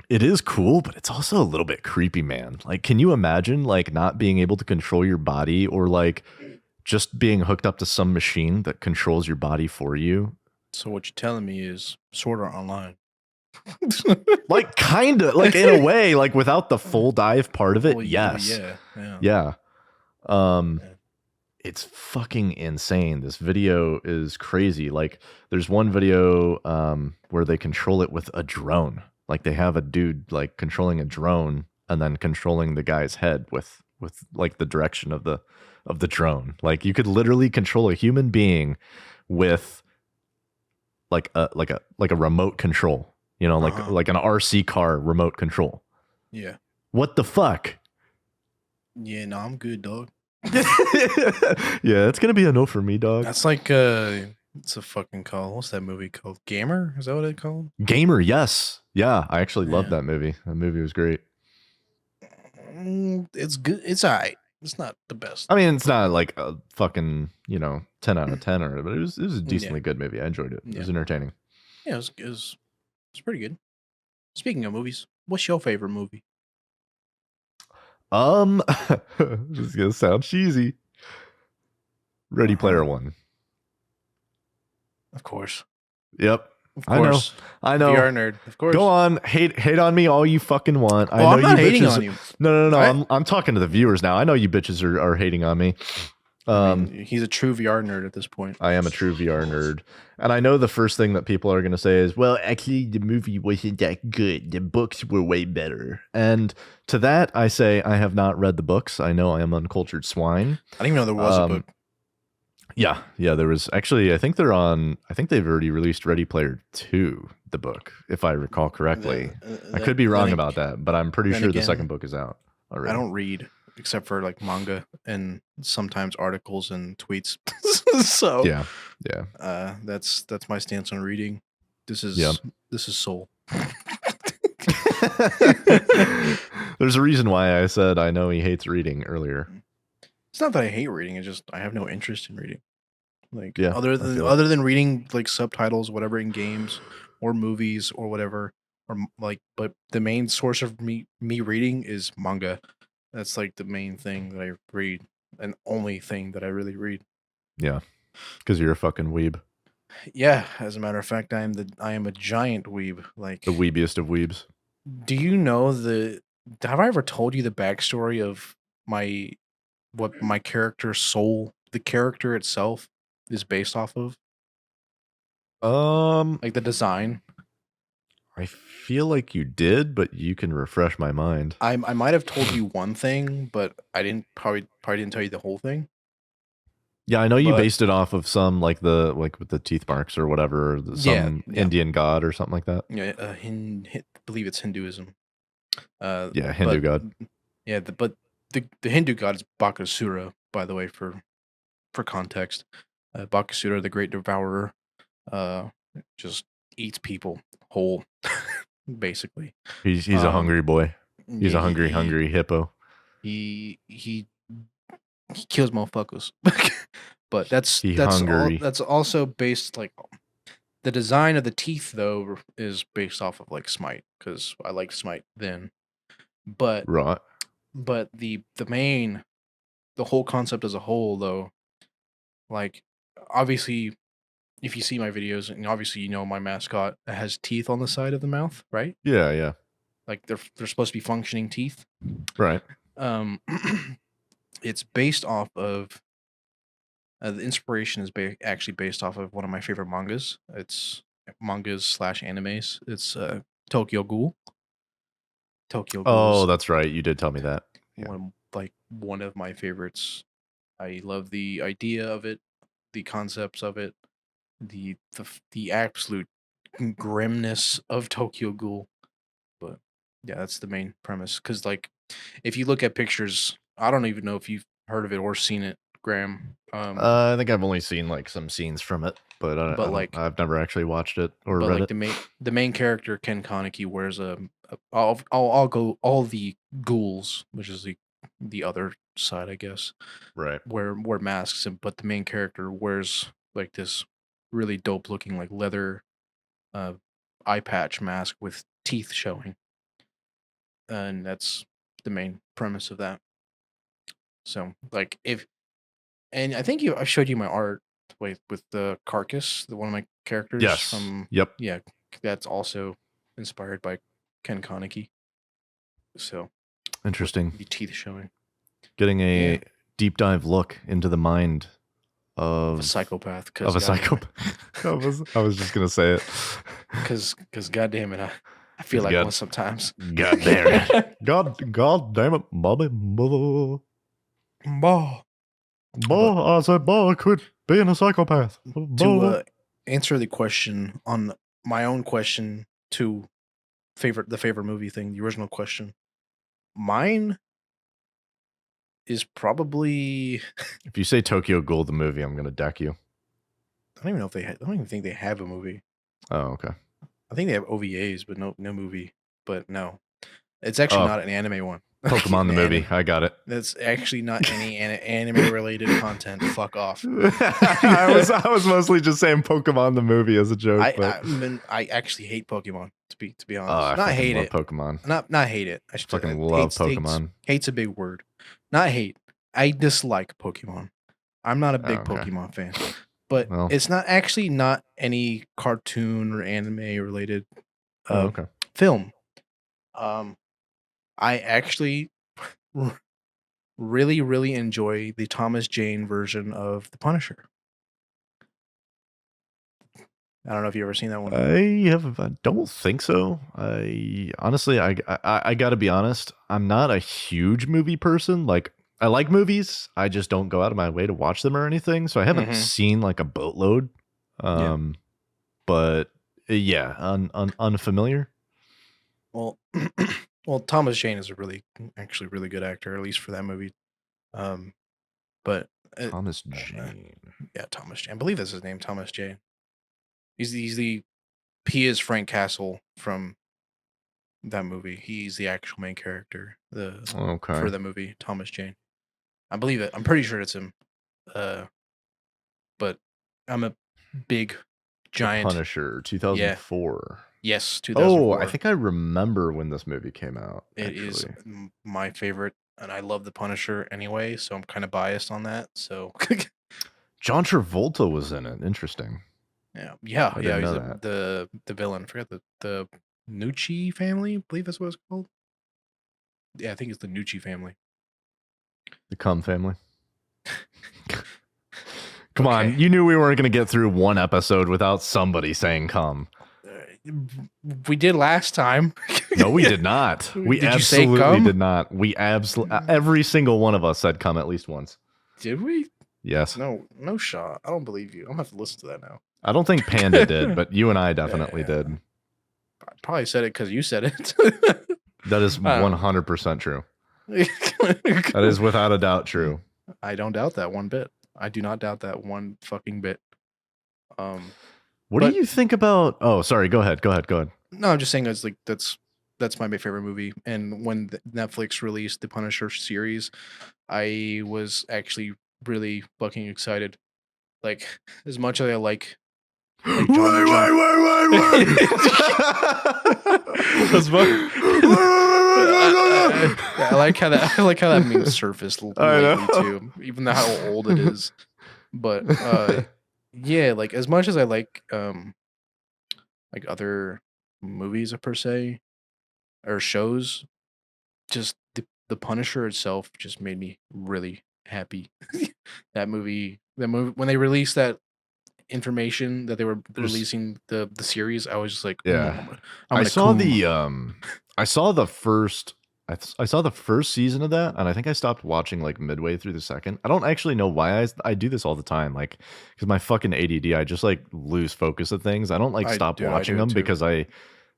Speaker 2: it is cool, but it's also a little bit creepy, man. Like, can you imagine like not being able to control your body, or like just being hooked up to some machine that controls your body for you?
Speaker 1: So what you're telling me is Sword Art Online.
Speaker 2: Like, kind of, like, in a way, like, without the full dive part of it,
Speaker 1: Well,
Speaker 2: yes.
Speaker 1: yeah, yeah,
Speaker 2: Yeah. Um,
Speaker 1: yeah.
Speaker 2: it's fucking insane. This video is crazy. Like, there's one video where they control it with a drone. Like, they have a dude like controlling a drone and then controlling the guy's head with like the direction of the drone. Like, you could literally control a human being with like a remote control. You know,
Speaker 1: Uh-huh.
Speaker 2: like an RC car remote control.
Speaker 1: Yeah.
Speaker 2: What the fuck?
Speaker 1: Yeah, no, I'm good, dog.
Speaker 2: Yeah, it's gonna be a no for me, dog.
Speaker 1: That's like it's a fucking call. What's that movie called? Gamer? Is that what it's called?
Speaker 2: Gamer, yes. Yeah, I actually love
Speaker 1: Yeah.
Speaker 2: that movie. That movie was great.
Speaker 1: It's good. It's alright. It's not the best.
Speaker 2: I mean, it's
Speaker 1: But
Speaker 2: not like a fucking, 10 out of 10 or, but it was a
Speaker 1: yeah.
Speaker 2: decently good movie. I enjoyed it. It
Speaker 1: Yeah.
Speaker 2: was entertaining.
Speaker 1: Yeah, it's pretty good. Speaking of movies, what's your favorite movie?
Speaker 2: This is gonna sound cheesy. Ready Player
Speaker 1: Uh-huh.
Speaker 2: One.
Speaker 1: Of course.
Speaker 2: Yep.
Speaker 1: Of
Speaker 2: I know.
Speaker 1: course.
Speaker 2: I know.
Speaker 1: VR nerd. Of course.
Speaker 2: Go on, hate on me all you fucking want. I
Speaker 1: Oh,
Speaker 2: know
Speaker 1: I'm
Speaker 2: you
Speaker 1: not hating
Speaker 2: bitches.
Speaker 1: on you.
Speaker 2: No.
Speaker 1: I
Speaker 2: I'm talking to the viewers now. I know you bitches are hating on me.
Speaker 1: I mean, he's a true VR nerd at this point.
Speaker 2: I am a true VR nerd. And I know the first thing that people are going to say is, well, actually, the movie wasn't that good. The books were way better. And to that, I say, I have not read the books. I know I am uncultured swine.
Speaker 1: I didn't even know there was a book.
Speaker 2: Yeah, there was actually, I think they've already released Ready Player 2, the book, if I recall correctly. I could be wrong about that, but I'm pretty sure the second book is out already.
Speaker 1: I don't read except for like manga and sometimes articles and tweets. So
Speaker 2: yeah.
Speaker 1: that's my stance on reading. This is Soul.
Speaker 2: There's a reason why I said I know he hates reading earlier.
Speaker 1: It's not that I hate reading, it's just I have no interest in reading. Like
Speaker 2: Yeah,
Speaker 1: other than reading like subtitles, whatever, in games or movies or whatever, or like, but the main source of me reading is manga. That's like the main thing that I read, and only thing that I really read.
Speaker 2: Yeah, because you're a fucking weeb.
Speaker 1: Yeah, as a matter of fact, I am a giant weeb. Like
Speaker 2: the weebiest of weebs.
Speaker 1: Do you know have I ever told you the backstory of what my character Soul, the character itself, is based off of? Like the design.
Speaker 2: I feel like you did, but you can refresh my mind.
Speaker 1: I might have told you one thing, but I didn't probably didn't tell you the whole thing.
Speaker 2: Yeah, I know you based it off of some like with the teeth marks or whatever, some Indian god or something like that.
Speaker 1: Yeah, I believe it's Hinduism.
Speaker 2: Hindu god.
Speaker 1: Yeah, but the Hindu god is Bakasura, by the way, for context. Bakasura, the Great Devourer, just eats people whole, basically.
Speaker 2: He's a hungry boy. He's a hungry hippo.
Speaker 1: He kills motherfuckers. But that's also based, like, the design of the teeth though is based off of like Smite, because I liked Smite then. But
Speaker 2: right.
Speaker 1: But the whole concept as a whole though, like, obviously, if you see my videos, and obviously you know my mascot has teeth on the side of the mouth, right?
Speaker 2: Yeah.
Speaker 1: Like they're supposed to be functioning teeth.
Speaker 2: Right.
Speaker 1: It's based off of the inspiration is actually based off of one of my favorite mangas. It's mangas/animes. It's Tokyo Ghoul. Tokyo Ghoul.
Speaker 2: Oh, that's right. You did tell me that. Yeah.
Speaker 1: One of my favorites. I love the idea of it, the concepts of it, the absolute grimness of Tokyo Ghoul. But yeah, that's the main premise. Because like, if you look at pictures, I don't even know if you've heard of it or seen it, Graham.
Speaker 2: I think I've only seen like some scenes from it, but I've never actually watched it or read it.
Speaker 1: The main character Ken Kaneki wears all the ghouls, which is the other side, I guess.
Speaker 2: Right.
Speaker 1: Wear masks, but the main character wears like this really dope looking like leather uh, eye patch mask with teeth showing, and that's the main premise of that. So, like, if and I think I showed you my art with the carcass, the one of my characters
Speaker 2: Yes.
Speaker 1: from
Speaker 2: Yep.
Speaker 1: yeah, that's also inspired by Ken Kaneki. So with
Speaker 2: Interesting.
Speaker 1: the teeth showing,
Speaker 2: Getting
Speaker 1: yeah,
Speaker 2: a deep dive look into the mind
Speaker 1: of a psychopath.
Speaker 2: of
Speaker 1: Because
Speaker 2: a
Speaker 1: goddamn it,
Speaker 2: psychopath. I was just gonna say it.
Speaker 1: because goddamn it, I feel
Speaker 2: Because
Speaker 1: like one sometimes.
Speaker 2: God damn it. God damn it, Bobby. Blah,
Speaker 1: Bah. But
Speaker 2: I said, I quit being a psychopath.
Speaker 1: to
Speaker 2: Blah.
Speaker 1: answer the question on my own question to the favorite movie thing, the original question, mine is probably
Speaker 2: If you say Tokyo Ghoul the movie, I'm gonna deck you.
Speaker 1: I don't even know if I don't even think they have a movie.
Speaker 2: Oh, okay.
Speaker 1: I think they have OVAs, but no movie. But no, it's actually
Speaker 2: Oh,
Speaker 1: not an anime one.
Speaker 2: Pokemon the movie. I got it.
Speaker 1: That's actually not any anime related content. Fuck off.
Speaker 2: I was mostly just saying Pokemon the movie as a joke, but
Speaker 1: I actually hate Pokemon to be
Speaker 2: oh,
Speaker 1: honest.
Speaker 2: I
Speaker 1: Not
Speaker 2: fucking
Speaker 1: hate
Speaker 2: love
Speaker 1: it.
Speaker 2: Pokemon.
Speaker 1: Not hate it. I should
Speaker 2: Fucking love Pokemon.
Speaker 1: hate's a big word. Not hate. I dislike Pokemon. I'm not a
Speaker 2: Oh,
Speaker 1: big
Speaker 2: okay.
Speaker 1: Pokemon fan. But
Speaker 2: Well,
Speaker 1: it's not any cartoon or anime related
Speaker 2: okay.
Speaker 1: film. I actually really enjoy the Thomas Jane version of The Punisher. I don't know if you ever seen that one.
Speaker 2: I don't think so. I honestly, I got to be honest. I'm not a huge movie person. Like, I like movies. I just don't go out of my way to watch them or anything. So I haven't seen like a boatload.
Speaker 1: Yeah.
Speaker 2: But yeah, unfamiliar.
Speaker 1: Well, well, Thomas Jane is actually really good actor, at least for that movie. But
Speaker 2: Thomas Jane.
Speaker 1: yeah, Thomas Jane. I believe that's his name, Thomas Jane. He is Frank Castle from that movie. He's the actual main character.
Speaker 2: Okay.
Speaker 1: For the movie, Thomas Jane. I believe it. I'm pretty sure it's him. But I'm a big giant
Speaker 2: The Punisher, 2004.
Speaker 1: Yes, 2004.
Speaker 2: Oh, I think I remember when this movie came out.
Speaker 1: It is my favorite, and I love The Punisher anyway, so I'm kind of biased on that. So
Speaker 2: John Travolta was in it. Interesting.
Speaker 1: yeah.
Speaker 2: I didn't know that.
Speaker 1: The villain. I forgot the Nucci family. I believe that's what it's called. Yeah, I think it's the Nucci family.
Speaker 2: The Cum family. Come on, you knew we weren't going to get through one episode without somebody saying cum.
Speaker 1: We did last time.
Speaker 2: No, we did not. We
Speaker 1: Did
Speaker 2: absolutely did not. We absolutely every single one of us said cum at least once.
Speaker 1: Did we?
Speaker 2: Yes.
Speaker 1: No shot. I don't believe you. I'm gonna have to listen to that now.
Speaker 2: I don't think Panda did, but you and I definitely did.
Speaker 1: I probably said it because you said it.
Speaker 2: That is 100% true. That is without a doubt true.
Speaker 1: I don't doubt that one bit. I do not doubt that one fucking bit.
Speaker 2: What do you think about? Oh, sorry. Go ahead.
Speaker 1: No, I'm just saying that's my favorite movie. And when Netflix released the Punisher series, I was actually really fucking excited. Like, as much as I like
Speaker 2: Wait.
Speaker 1: I like how that meme surfaced lately too, even though how old it is. But yeah, like as much as I like other movies per se or shows, just the Punisher itself just made me really happy. That movie when they released that information that they were releasing the series, I was just like,
Speaker 2: yeah. I saw the first season of that, and I think I stopped watching like midway through the second. I don't actually know why I do this all the time, like because my fucking ADD, I just like lose focus of things. I don't like stop watching them because I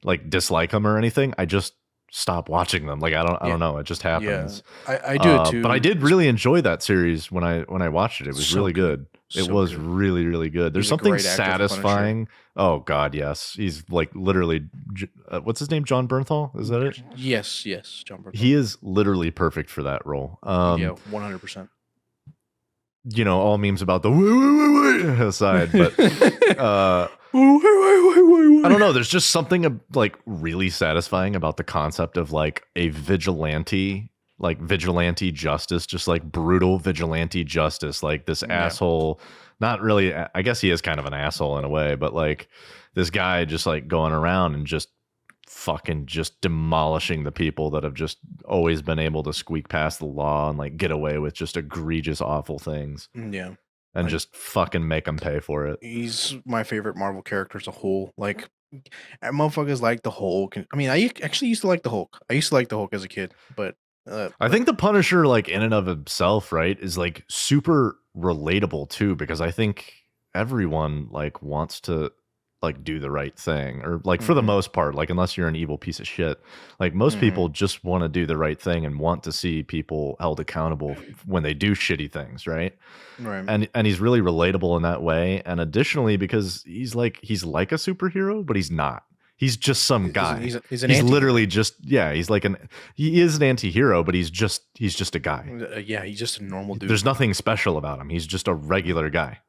Speaker 2: like dislike them or anything. I just stop watching them. Like I don't know. It just happens.
Speaker 1: Yeah, I do it too.
Speaker 2: But I did really enjoy that series when I watched it. It was really good. It was really, really good. There's something satisfying. Oh God, yes. He's like literally. What's his name? John Bernthal. Is that it?
Speaker 1: Yes, John Bernthal.
Speaker 2: He is literally perfect for that role.
Speaker 1: Yeah, 100%.
Speaker 2: you know, all memes about the wait aside, but I don't know. There's just something like really satisfying about the concept of like a vigilante, like vigilante justice, just like brutal vigilante justice. Like this asshole, not really, I guess he is kind of an asshole in a way, but like this guy just like going around and just fucking just demolishing the people that have just always been able to squeak past the law and like get away with just egregious, awful things.
Speaker 1: Yeah.
Speaker 2: And
Speaker 1: Like,
Speaker 2: just fucking make them pay for it.
Speaker 1: he's my favorite Marvel character as a whole. Like, motherfuckers like the Hulk. I mean, I actually used to like the Hulk. I used to like the Hulk as a kid, but
Speaker 2: I think the Punisher, like in and of himself, right, is like super relatable too, because I think everyone like wants to like do the right thing, or like for the most part, like unless you're an evil piece of shit, like most people just want to do the right thing and want to see people held accountable when they do shitty things, right?
Speaker 1: right.
Speaker 2: And he's really relatable in that way, and additionally because he's like a superhero, but he's not. He's just some guy.
Speaker 1: He's
Speaker 2: He's literally just he is an anti-hero, but he's just a guy.
Speaker 1: Yeah, he's just a normal dude.
Speaker 2: There's nothing special about him. He's just a regular guy.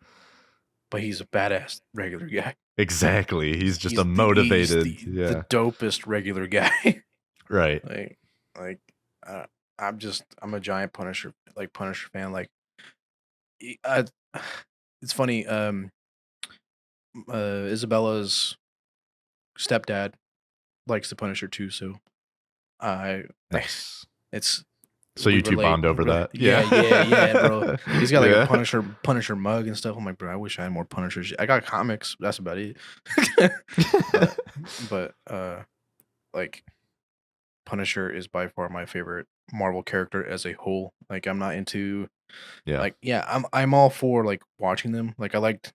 Speaker 1: But he's a badass regular guy.
Speaker 2: Exactly. He's just a motivated,
Speaker 1: the dopest regular guy.
Speaker 2: Right.
Speaker 1: I'm a giant Punisher fan. Like, it's funny. Isabella's stepdad likes the Punisher too, so
Speaker 2: nice.
Speaker 1: It's
Speaker 2: so you two bond over that.
Speaker 1: Yeah, bro. He's got like a Punisher mug and stuff. I'm like, bro, I wish I had more Punishers. I got comics. That's about it. but like, Punisher is by far my favorite Marvel character as a whole. Like, I'm not into I'm all for like watching them. Like, I liked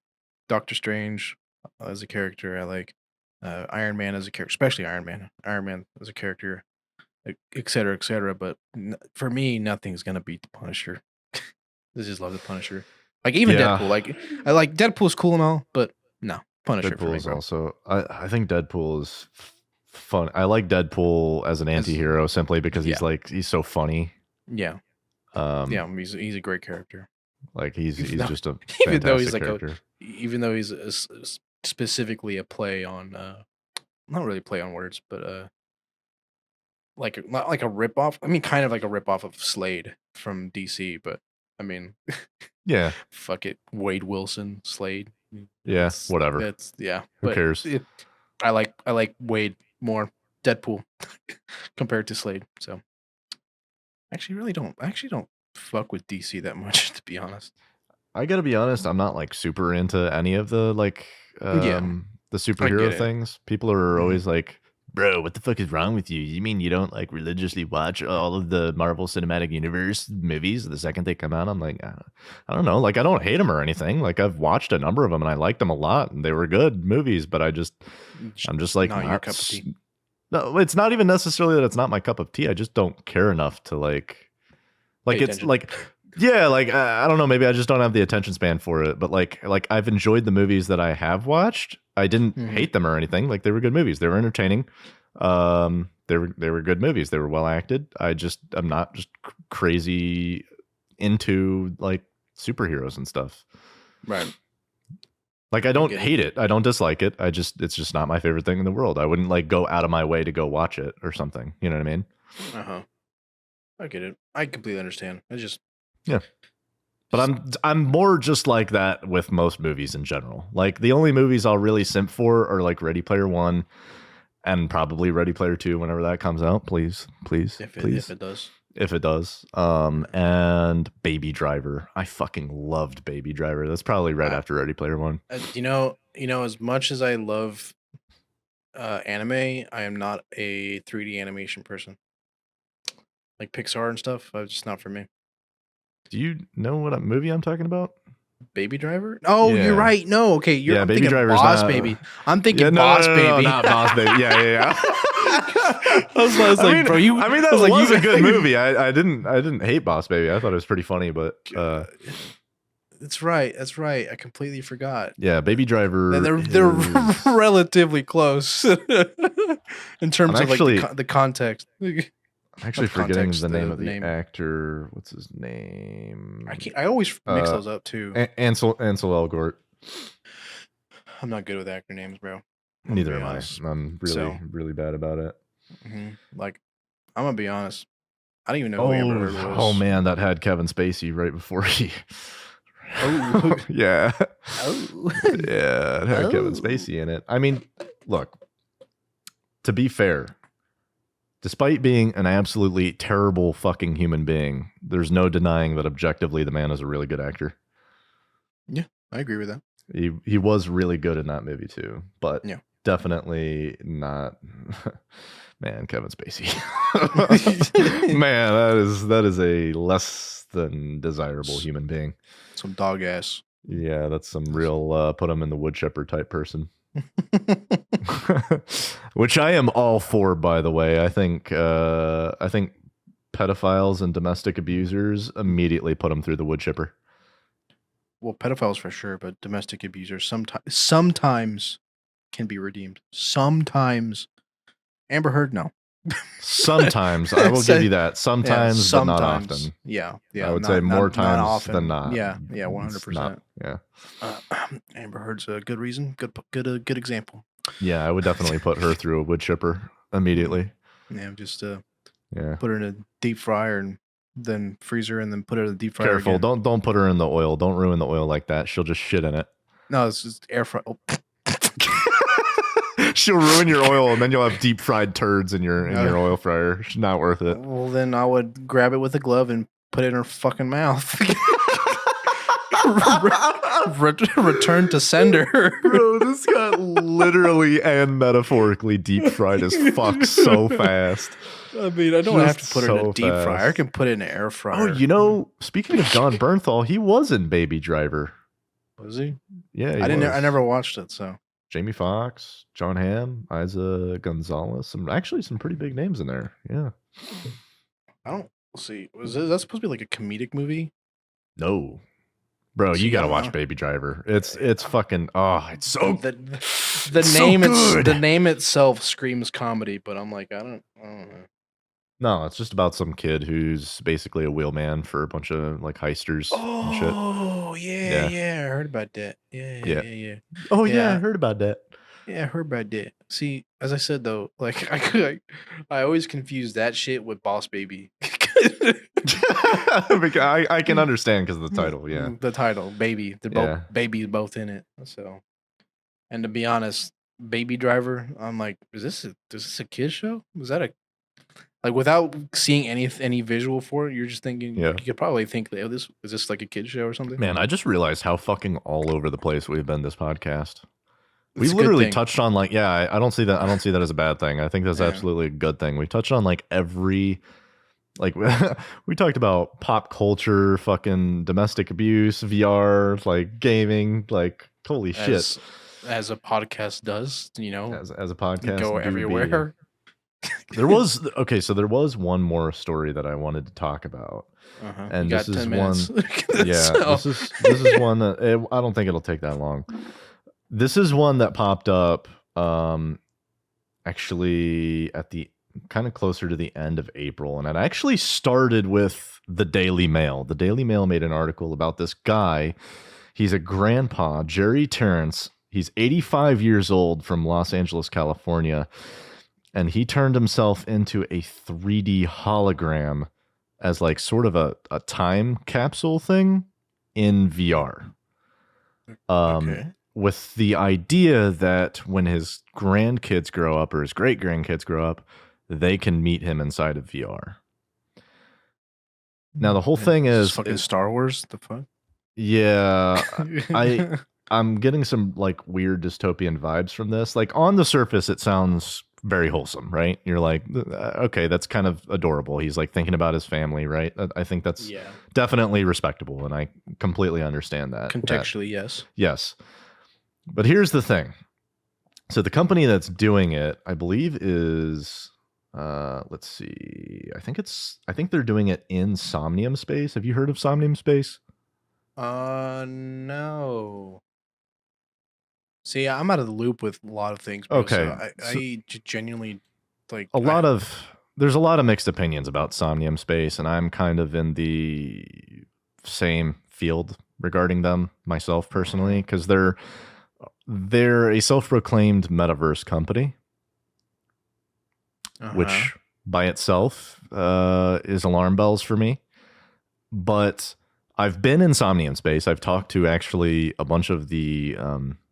Speaker 1: Doctor Strange as a character. I like Iron Man as a character, especially Iron Man as a character, et cetera. But for me, nothing's gonna beat the Punisher. I just love the Punisher. Like, even Deadpool. Like, I like Deadpool's cool and all, but no, Punisher.
Speaker 2: Deadpool is also. I think Deadpool is fun. I like Deadpool as an anti-hero simply because he's so funny.
Speaker 1: Yeah. He's a great character.
Speaker 2: Like he's just a even though he's like character.
Speaker 1: Even though he's specifically a play on not really play on words, but like not like a ripoff. I mean, kind of like a ripoff of Slade from DC, but I mean,
Speaker 2: yeah,
Speaker 1: fuck it, Wade Wilson, Slade.
Speaker 2: Yeah, whatever.
Speaker 1: It's
Speaker 2: Who cares?
Speaker 1: I like Wade more. Deadpool compared to Slade. So I actually don't fuck with DC that much, to be honest.
Speaker 2: I gotta be honest, I'm not like super into any of the like the superhero things. People are always like, bro, what the fuck is wrong with you? You mean you don't like religiously watch all of the Marvel Cinematic Universe movies the second they come out? I'm like, I don't know. Like, I don't hate them or anything. Like, I've watched a number of them and I liked them a lot and they were good movies, but I'm just like,
Speaker 1: not your cup of tea.
Speaker 2: No, it's not even necessarily that it's not my cup of tea. I just don't care enough to like it's attention. Like, yeah, like I don't know, maybe I just don't have the attention span for it, but like I've enjoyed the movies that I have watched. I didn't hate them or anything. Like, they were good movies. They were entertaining. They were good movies. They were well acted. I'm not just crazy into like superheroes and stuff.
Speaker 1: Right.
Speaker 2: Like, I don't hate it. I don't dislike it. It's just not my favorite thing in the world. I wouldn't like go out of my way to go watch it or something. You know what I mean?
Speaker 1: I get it. I completely understand.
Speaker 2: But I'm more just like that with most movies in general. Like, the only movies I'll really simp for are like Ready Player One and probably Ready Player Two whenever that comes out. Please. If it does. And Baby Driver. I fucking loved Baby Driver. That's probably right after Ready Player One.
Speaker 1: You know, as much as I love anime, I am not a 3D animation person. Like Pixar and stuff, it's just not for me.
Speaker 2: Do you know what movie I'm talking about?
Speaker 1: Baby Driver? Oh, yeah. You're right. No, okay. I'm
Speaker 2: Baby
Speaker 1: thinking
Speaker 2: Driver's
Speaker 1: Boss
Speaker 2: not...
Speaker 1: Baby. I'm thinking Boss Baby.
Speaker 2: No, not Boss Baby. Yeah.
Speaker 1: I was like, bro, you.
Speaker 2: I mean, that was a good movie. I didn't hate Boss Baby. I thought it was pretty funny, but
Speaker 1: that's right. I completely forgot.
Speaker 2: Yeah, Baby Driver.
Speaker 1: They're relatively close in terms of like the context.
Speaker 2: actually forgetting
Speaker 1: context,
Speaker 2: the name of the
Speaker 1: name.
Speaker 2: actor. What's his name?
Speaker 1: I always mix those up too.
Speaker 2: Ansel Elgort.
Speaker 1: I'm not good with actor names, bro.
Speaker 2: Neither am I. I'm really bad about it.
Speaker 1: Like, I'm gonna be honest. I don't even know who Amber Heard was.
Speaker 2: Oh man, that had Kevin Spacey right before he.
Speaker 1: Oh
Speaker 2: yeah.
Speaker 1: Oh
Speaker 2: Yeah, it had Kevin Spacey in it. I mean, look. To be fair, despite being an absolutely terrible fucking human being, there's no denying that objectively the man is a really good actor.
Speaker 1: Yeah, I agree with that.
Speaker 2: He was really good in that movie too, but
Speaker 1: yeah,
Speaker 2: definitely not. Man, Kevin Spacey. Man, that is a less than desirable human being.
Speaker 1: Some dog ass.
Speaker 2: Yeah, that's some real put him in the wood chipper type person. Which I am all for, by the way. I think pedophiles and domestic abusers immediately put them through the wood chipper.
Speaker 1: Well, pedophiles for sure, but domestic abusers sometimes can be redeemed. Sometimes. Amber Heard, no.
Speaker 2: Sometimes I will give you that. Sometimes, but not often.
Speaker 1: Yeah.
Speaker 2: I would say more times than not.
Speaker 1: Yeah, 100%.
Speaker 2: Yeah.
Speaker 1: Amber Heard's a good reason. Good example.
Speaker 2: Yeah, I would definitely put her through a wood chipper immediately.
Speaker 1: Yeah, just put her in a deep fryer and then freeze her and then put her in the deep fryer.
Speaker 2: Careful,
Speaker 1: again.
Speaker 2: don't put her in the oil. Don't ruin the oil like that. She'll just shit in it.
Speaker 1: No, it's just air fry. Oh.
Speaker 2: She'll ruin your oil, and then you'll have deep fried turds in your oil fryer. It's not worth it.
Speaker 1: Well, then I would grab it with a glove and put it in her fucking mouth. Return to sender.
Speaker 2: Bro, this got literally and metaphorically deep fried as fuck so fast.
Speaker 1: I mean, I don't have to put it in a deep fryer. I can put it in an air fryer.
Speaker 2: Oh, you know, speaking of John Bernthal, he was in Baby Driver.
Speaker 1: Was he?
Speaker 2: Yeah,
Speaker 1: I never watched it, so.
Speaker 2: Jamie Foxx, John Hamm, Isa Gonzalez, some pretty big names in there. Yeah.
Speaker 1: I don't see. Was that supposed to be like a comedic movie?
Speaker 2: No. Bro, you gotta watch Baby Driver. It's fucking it's so
Speaker 1: the name itself screams comedy, but I'm like, I don't know.
Speaker 2: No, it's just about some kid who's basically a wheelman for a bunch of like heisters and shit.
Speaker 1: Oh yeah, I heard about that. Yeah.
Speaker 2: Oh yeah, I heard about that.
Speaker 1: Yeah, I heard about that. See, as I said though, like I always confuse that shit with Boss Baby.
Speaker 2: I can understand because of the title. Yeah,
Speaker 1: the title, Baby. They're both babies, both in it. So, and to be honest, Baby Driver, I'm like, is this a kid show? Was that like without seeing any visual for it, you're just thinking you could probably think, oh, is this like a kid show or something?
Speaker 2: Man, I just realized how fucking all over the place we've been this podcast. We literally touched on like, I don't see that. I don't see that as a bad thing. I think that's absolutely a good thing. We touched on like every, like we talked about pop culture, fucking domestic abuse, VR, like gaming, like holy shit.
Speaker 1: As a podcast does, you know,
Speaker 2: as a podcast,
Speaker 1: go everywhere.
Speaker 2: There was so there was one more story that I wanted to talk about, and this is one. This is one that I don't think it'll take that long. This is one that popped up, actually at the kind of closer to the end of April, and it actually started with the Daily Mail. The Daily Mail made an article about this guy. He's a grandpa, Jerry Terrence. He's 85 years old from Los Angeles, California. And he turned himself into a 3D hologram as like sort of a time capsule thing in VR. With the idea that when his grandkids grow up or his great grandkids grow up, they can meet him inside of VR. Now the whole thing is
Speaker 1: fucking Star Wars. The fuck?
Speaker 2: Yeah, I'm getting some like weird dystopian vibes from this. Like on the surface, it sounds very wholesome, right? You're like, okay, that's kind of adorable. He's like thinking about his family, right? I think that's definitely respectable, and I completely understand that.
Speaker 1: Contextually, yes.
Speaker 2: Yes. But here's the thing. So the company that's doing it, I believe, is let's see. I think they're doing it in Somnium Space. Have you heard of Somnium Space?
Speaker 1: No. See, I'm out of the loop with a lot of things, bro.
Speaker 2: Okay.
Speaker 1: So I genuinely like
Speaker 2: a lot of there's a lot of mixed opinions about Somnium Space, and I'm kind of in the same field regarding them myself personally, because they're a self-proclaimed metaverse company, which by itself is alarm bells for me. But I've been in Somnium Space. I've talked to actually a bunch of the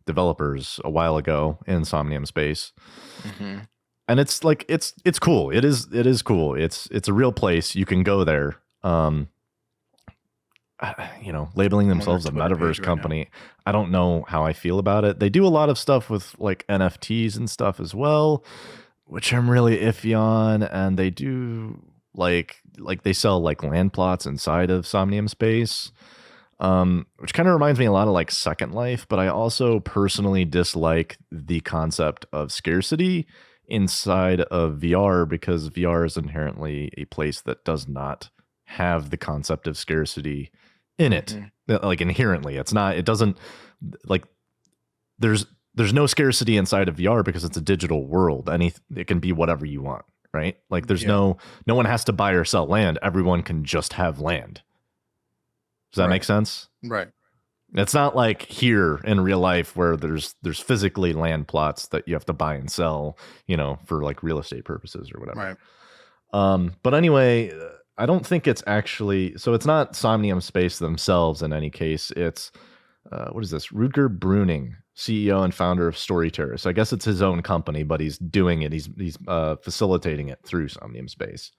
Speaker 2: developers a while ago in Somnium Space. And it's like it's cool. It is cool. It's a real place. You can go there. You know, labeling themselves a metaverse company. I don't know how I feel about it. They do a lot of stuff with like NFTs and stuff as well, which I'm really iffy on. And they do like they sell like land plots inside of Somnium Space, which kind of reminds me a lot of like Second Life. But I also personally dislike the concept of scarcity inside of VR, because VR is inherently a place that does not have the concept of scarcity in it. Like inherently, it doesn't like there's no scarcity inside of VR because it's a digital world. It can be whatever you want, right? Like there's no one has to buy or sell land. Everyone can just have land. Does that make sense?
Speaker 1: Right.
Speaker 2: It's not like here in real life where there's physically land plots that you have to buy and sell, you know, for like real estate purposes or whatever.
Speaker 1: Right.
Speaker 2: But anyway, I don't think it's actually, so it's not Somnium Space themselves in any case. It's, what is this? Rutger Bruning, CEO and founder of Storyterror. So I guess it's his own company, but he's doing it. He's facilitating it through Somnium Space.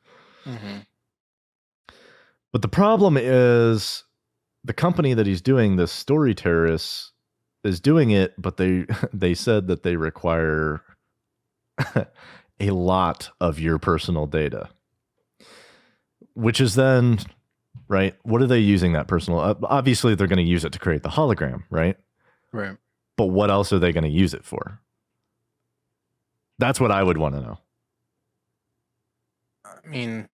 Speaker 2: But the problem is the company that he's doing this Storyterror is doing it, but they said that they require a lot of your personal data. Which is then, right, what are they using that personal? Obviously, they're going to use it to create the hologram, right?
Speaker 1: Right.
Speaker 2: But what else are they going to use it for? That's what I would want to know.
Speaker 1: I mean,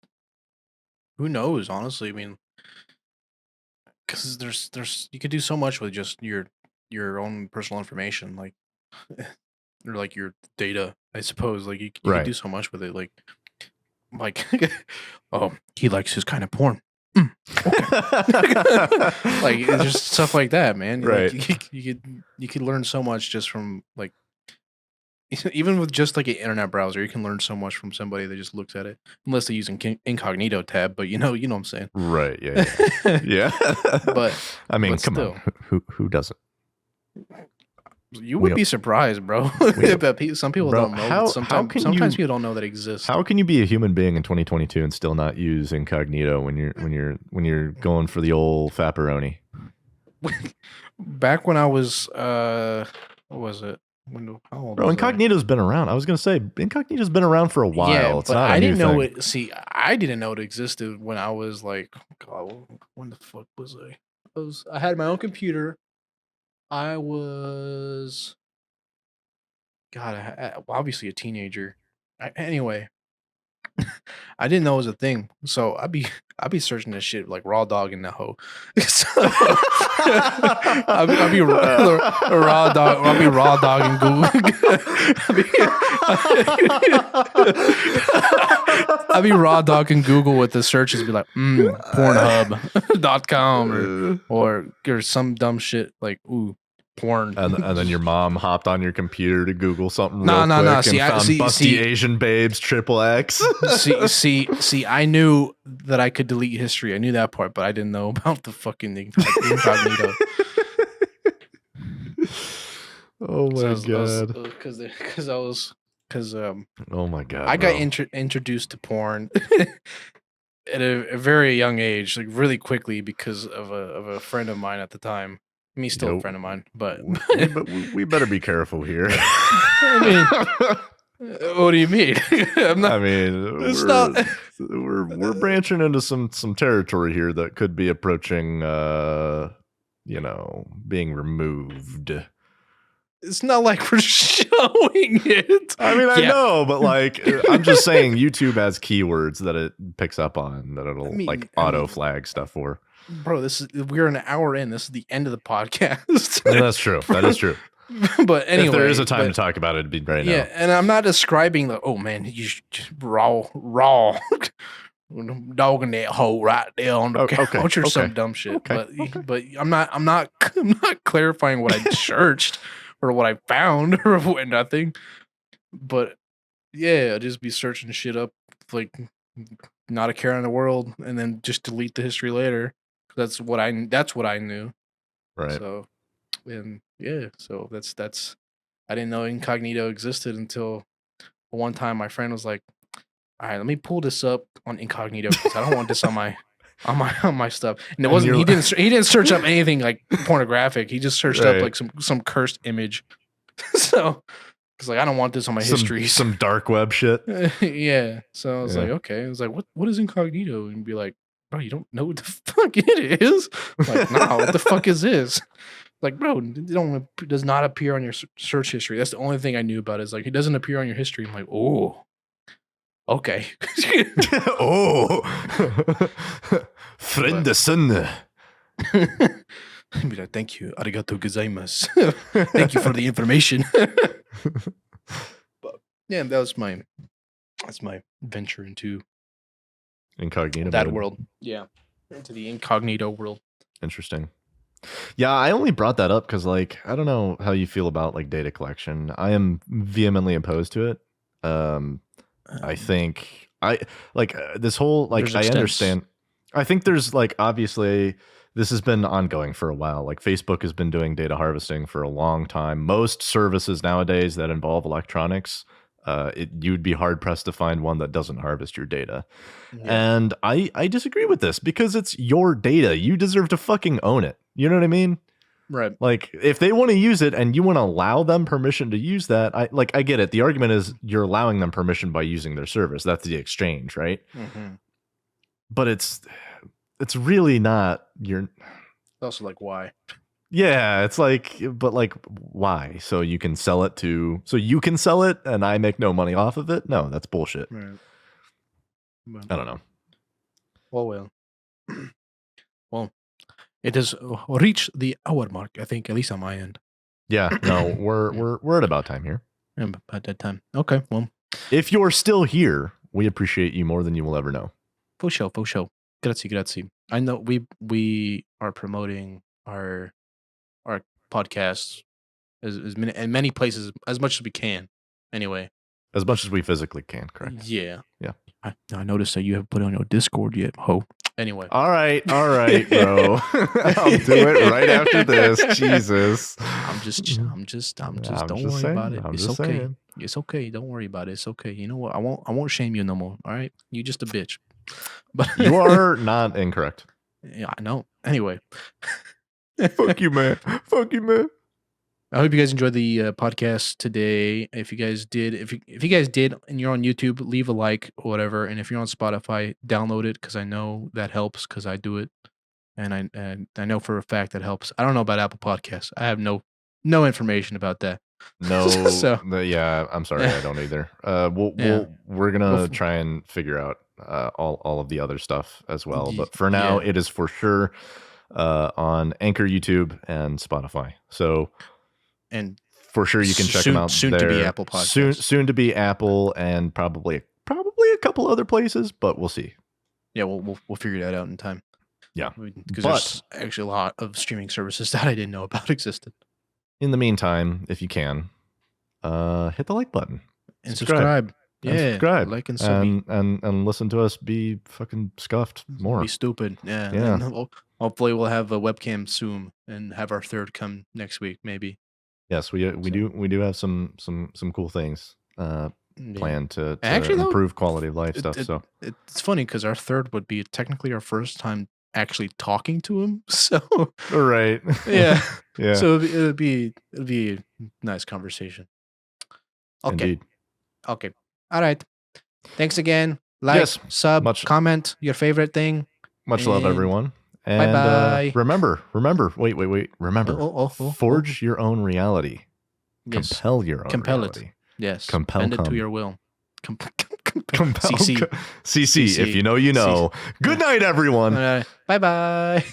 Speaker 1: who knows, honestly? I mean, because there's you could do so much with just your own personal information, like or like your data, I suppose. Like you could do so much with it, like oh, he likes his kind of porn. Okay. Like it's just stuff like that, man.
Speaker 2: Right.
Speaker 1: Like, you could learn so much just from like even with just like an internet browser. You can learn so much from somebody that just looks at it, unless they use an incognito tab. But you know what I'm saying.
Speaker 2: Right. Yeah. Yeah.
Speaker 1: But
Speaker 2: I mean, come on. Who doesn't?
Speaker 1: You would be surprised, bro. But some people don't know. Sometimes people don't know that exists.
Speaker 2: How can you be a human being in 2022 and still not use incognito when you're going for the old fapperoni?
Speaker 1: Back when I was what was it? How old?
Speaker 2: Bro, incognito's been around. I was gonna say incognito's been around for a while.
Speaker 1: Yeah,
Speaker 2: it's
Speaker 1: but
Speaker 2: not
Speaker 1: I didn't know
Speaker 2: thing.
Speaker 1: it. See, I didn't know it existed when I was like, God, when the fuck was I? I had my own computer. I was, God, obviously a teenager. Anyway, I didn't know it was a thing, so I'd be searching this shit like raw dog in the hoe. So, I'd be raw dog. I'd be raw dog in Google. I'd be raw dog in Google with the searches. Be like, Pornhub.com or some dumb shit like porn.
Speaker 2: And then your mom hopped on your computer to Google something
Speaker 1: no.
Speaker 2: See, and found busty Asian babes XXX.
Speaker 1: see, I knew that I could delete history. I knew that part, but I didn't know about the fucking incognito.
Speaker 2: Oh my god! Oh my god!
Speaker 1: I got introduced to porn at a very young age, like really quickly, because of a friend of mine at the time. Me still a friend of mine, but
Speaker 2: we better be careful here.
Speaker 1: I mean, what do you mean?
Speaker 2: We're branching into some territory here that could be approaching, being removed.
Speaker 1: It's not like we're showing it.
Speaker 2: I mean, I know, but like, I'm just saying, YouTube has keywords that it picks up on that it'll auto flag stuff for.
Speaker 1: Bro, we're an hour in. This is the end of the podcast.
Speaker 2: Yeah, that's true. That is true.
Speaker 1: But anyway,
Speaker 2: if there is a time to talk about it, it'd be right now.
Speaker 1: Yeah, and I'm not describing the you just raw dogging that hole right there on the couch or some dumb shit. But I'm not clarifying what I searched or what I found or what nothing. But yeah, I'll just be searching shit up like not a care in the world, and then just delete the history later. That's what I knew.
Speaker 2: Right.
Speaker 1: So, and yeah, so that's I didn't know incognito existed until one time my friend was like, "All right, let me pull this up on incognito because I don't want this on my stuff." And it wasn't. He didn't search up anything like pornographic. He just searched up like some cursed image. So it's like I don't want this on my history.
Speaker 2: Some dark web shit.
Speaker 1: Yeah. So I was like, okay. I was like, what is incognito? And be like, bro, you don't know what the fuck it is? I'm like, nah, what the fuck is this? Like, bro, it does not appear on your search history. That's the only thing I knew about it. Is like, it doesn't appear on your history. I'm like, oh, okay.
Speaker 2: Oh, friend the sun.
Speaker 1: I'd be like, thank you, arigato gozaimasu. Thank you for the information. But yeah, that's my venture into
Speaker 2: incognito
Speaker 1: that world. Yeah, into the incognito world.
Speaker 2: Interesting. Yeah, I only brought that up because, like, I don't know how you feel about like data collection. I am vehemently opposed to it. I think this whole like I understand. I think there's like obviously this has been ongoing for a while. Like Facebook has been doing data harvesting for a long time. Most services nowadays that involve electronics, you'd be hard pressed to find one that doesn't harvest your data. Yeah. And I disagree with this because it's your data. You deserve to fucking own it. You know what I mean?
Speaker 1: Right.
Speaker 2: Like if they want to use it and you want to allow them permission to use that, I get it. The argument is you're allowing them permission by using their service. That's the exchange, right? Mm-hmm. But it's really not your.
Speaker 1: Also, like, why?
Speaker 2: Yeah, it's like, but like, why? So you can sell it and I make no money off of it? No, that's bullshit.
Speaker 1: Right. Well,
Speaker 2: I don't know.
Speaker 1: Well. Well, it has reached the hour mark, I think, at least on my end.
Speaker 2: Yeah, no, we're at about time here.
Speaker 1: Yeah, about that time. Okay, well.
Speaker 2: If you're still here, we appreciate you more than you will ever know.
Speaker 1: For sure. Grazie. I know we are promoting our podcasts in many places as much as we can. Anyway,
Speaker 2: as much as we physically can, correct?
Speaker 1: Yeah.
Speaker 2: I
Speaker 1: noticed that you haven't put it on your Discord yet, ho. Anyway.
Speaker 2: All right, bro. I'll do it right after this. Jesus.
Speaker 1: I'm just. Don't worry about it. It's okay. Saying. It's okay. Don't worry about it. It's okay. You know what? I won't shame you no more. All right. You just a bitch. But
Speaker 2: you are not incorrect.
Speaker 1: Yeah, I know. Anyway.
Speaker 2: Fuck you, man.
Speaker 1: I hope you guys enjoyed the podcast today. If you guys did, if you guys did, and you're on YouTube, leave a like or whatever. And if you're on Spotify, download it because I know that helps because I do it, and I know for a fact that helps. I don't know about Apple Podcasts. I have no information about that.
Speaker 2: No. Yeah, I'm sorry, I don't either. We're gonna try and figure out all of the other stuff as well. But for now, it is for sure on Anchor, YouTube, and Spotify. So.
Speaker 1: And
Speaker 2: for sure, you can check them out.
Speaker 1: Soon to be Apple Podcasts.
Speaker 2: Soon to be Apple, and probably a couple other places, but we'll see.
Speaker 1: Yeah, we'll figure that out in time.
Speaker 2: Yeah,
Speaker 1: because there's actually a lot of streaming services that I didn't know about existed.
Speaker 2: In the meantime, if you can, hit the like button
Speaker 1: and subscribe.
Speaker 2: Subscribe,
Speaker 1: like and sub
Speaker 2: and listen to us be fucking scuffed more.
Speaker 1: Be stupid. Yeah. And hopefully, we'll have a webcam soon and have our third come next week, maybe.
Speaker 2: Yes, we do have some cool things planned to actually improve quality of life stuff. So
Speaker 1: it's funny because our third would be technically our first time actually talking to him. So
Speaker 2: right,
Speaker 1: yeah. So it'd be a nice conversation. Okay.
Speaker 2: Indeed.
Speaker 1: Okay. All right. Thanks again. Like, sub, comment your favorite thing.
Speaker 2: Much love, everyone. And
Speaker 1: bye-bye.
Speaker 2: Remember. Wait. Remember. Forge your own reality.
Speaker 1: Yes.
Speaker 2: Compel your own reality.
Speaker 1: It. Yes.
Speaker 2: Compel.
Speaker 1: Bend it to your will. Compel.
Speaker 2: CC. If you know, you know. Good night, everyone.
Speaker 1: Bye-bye.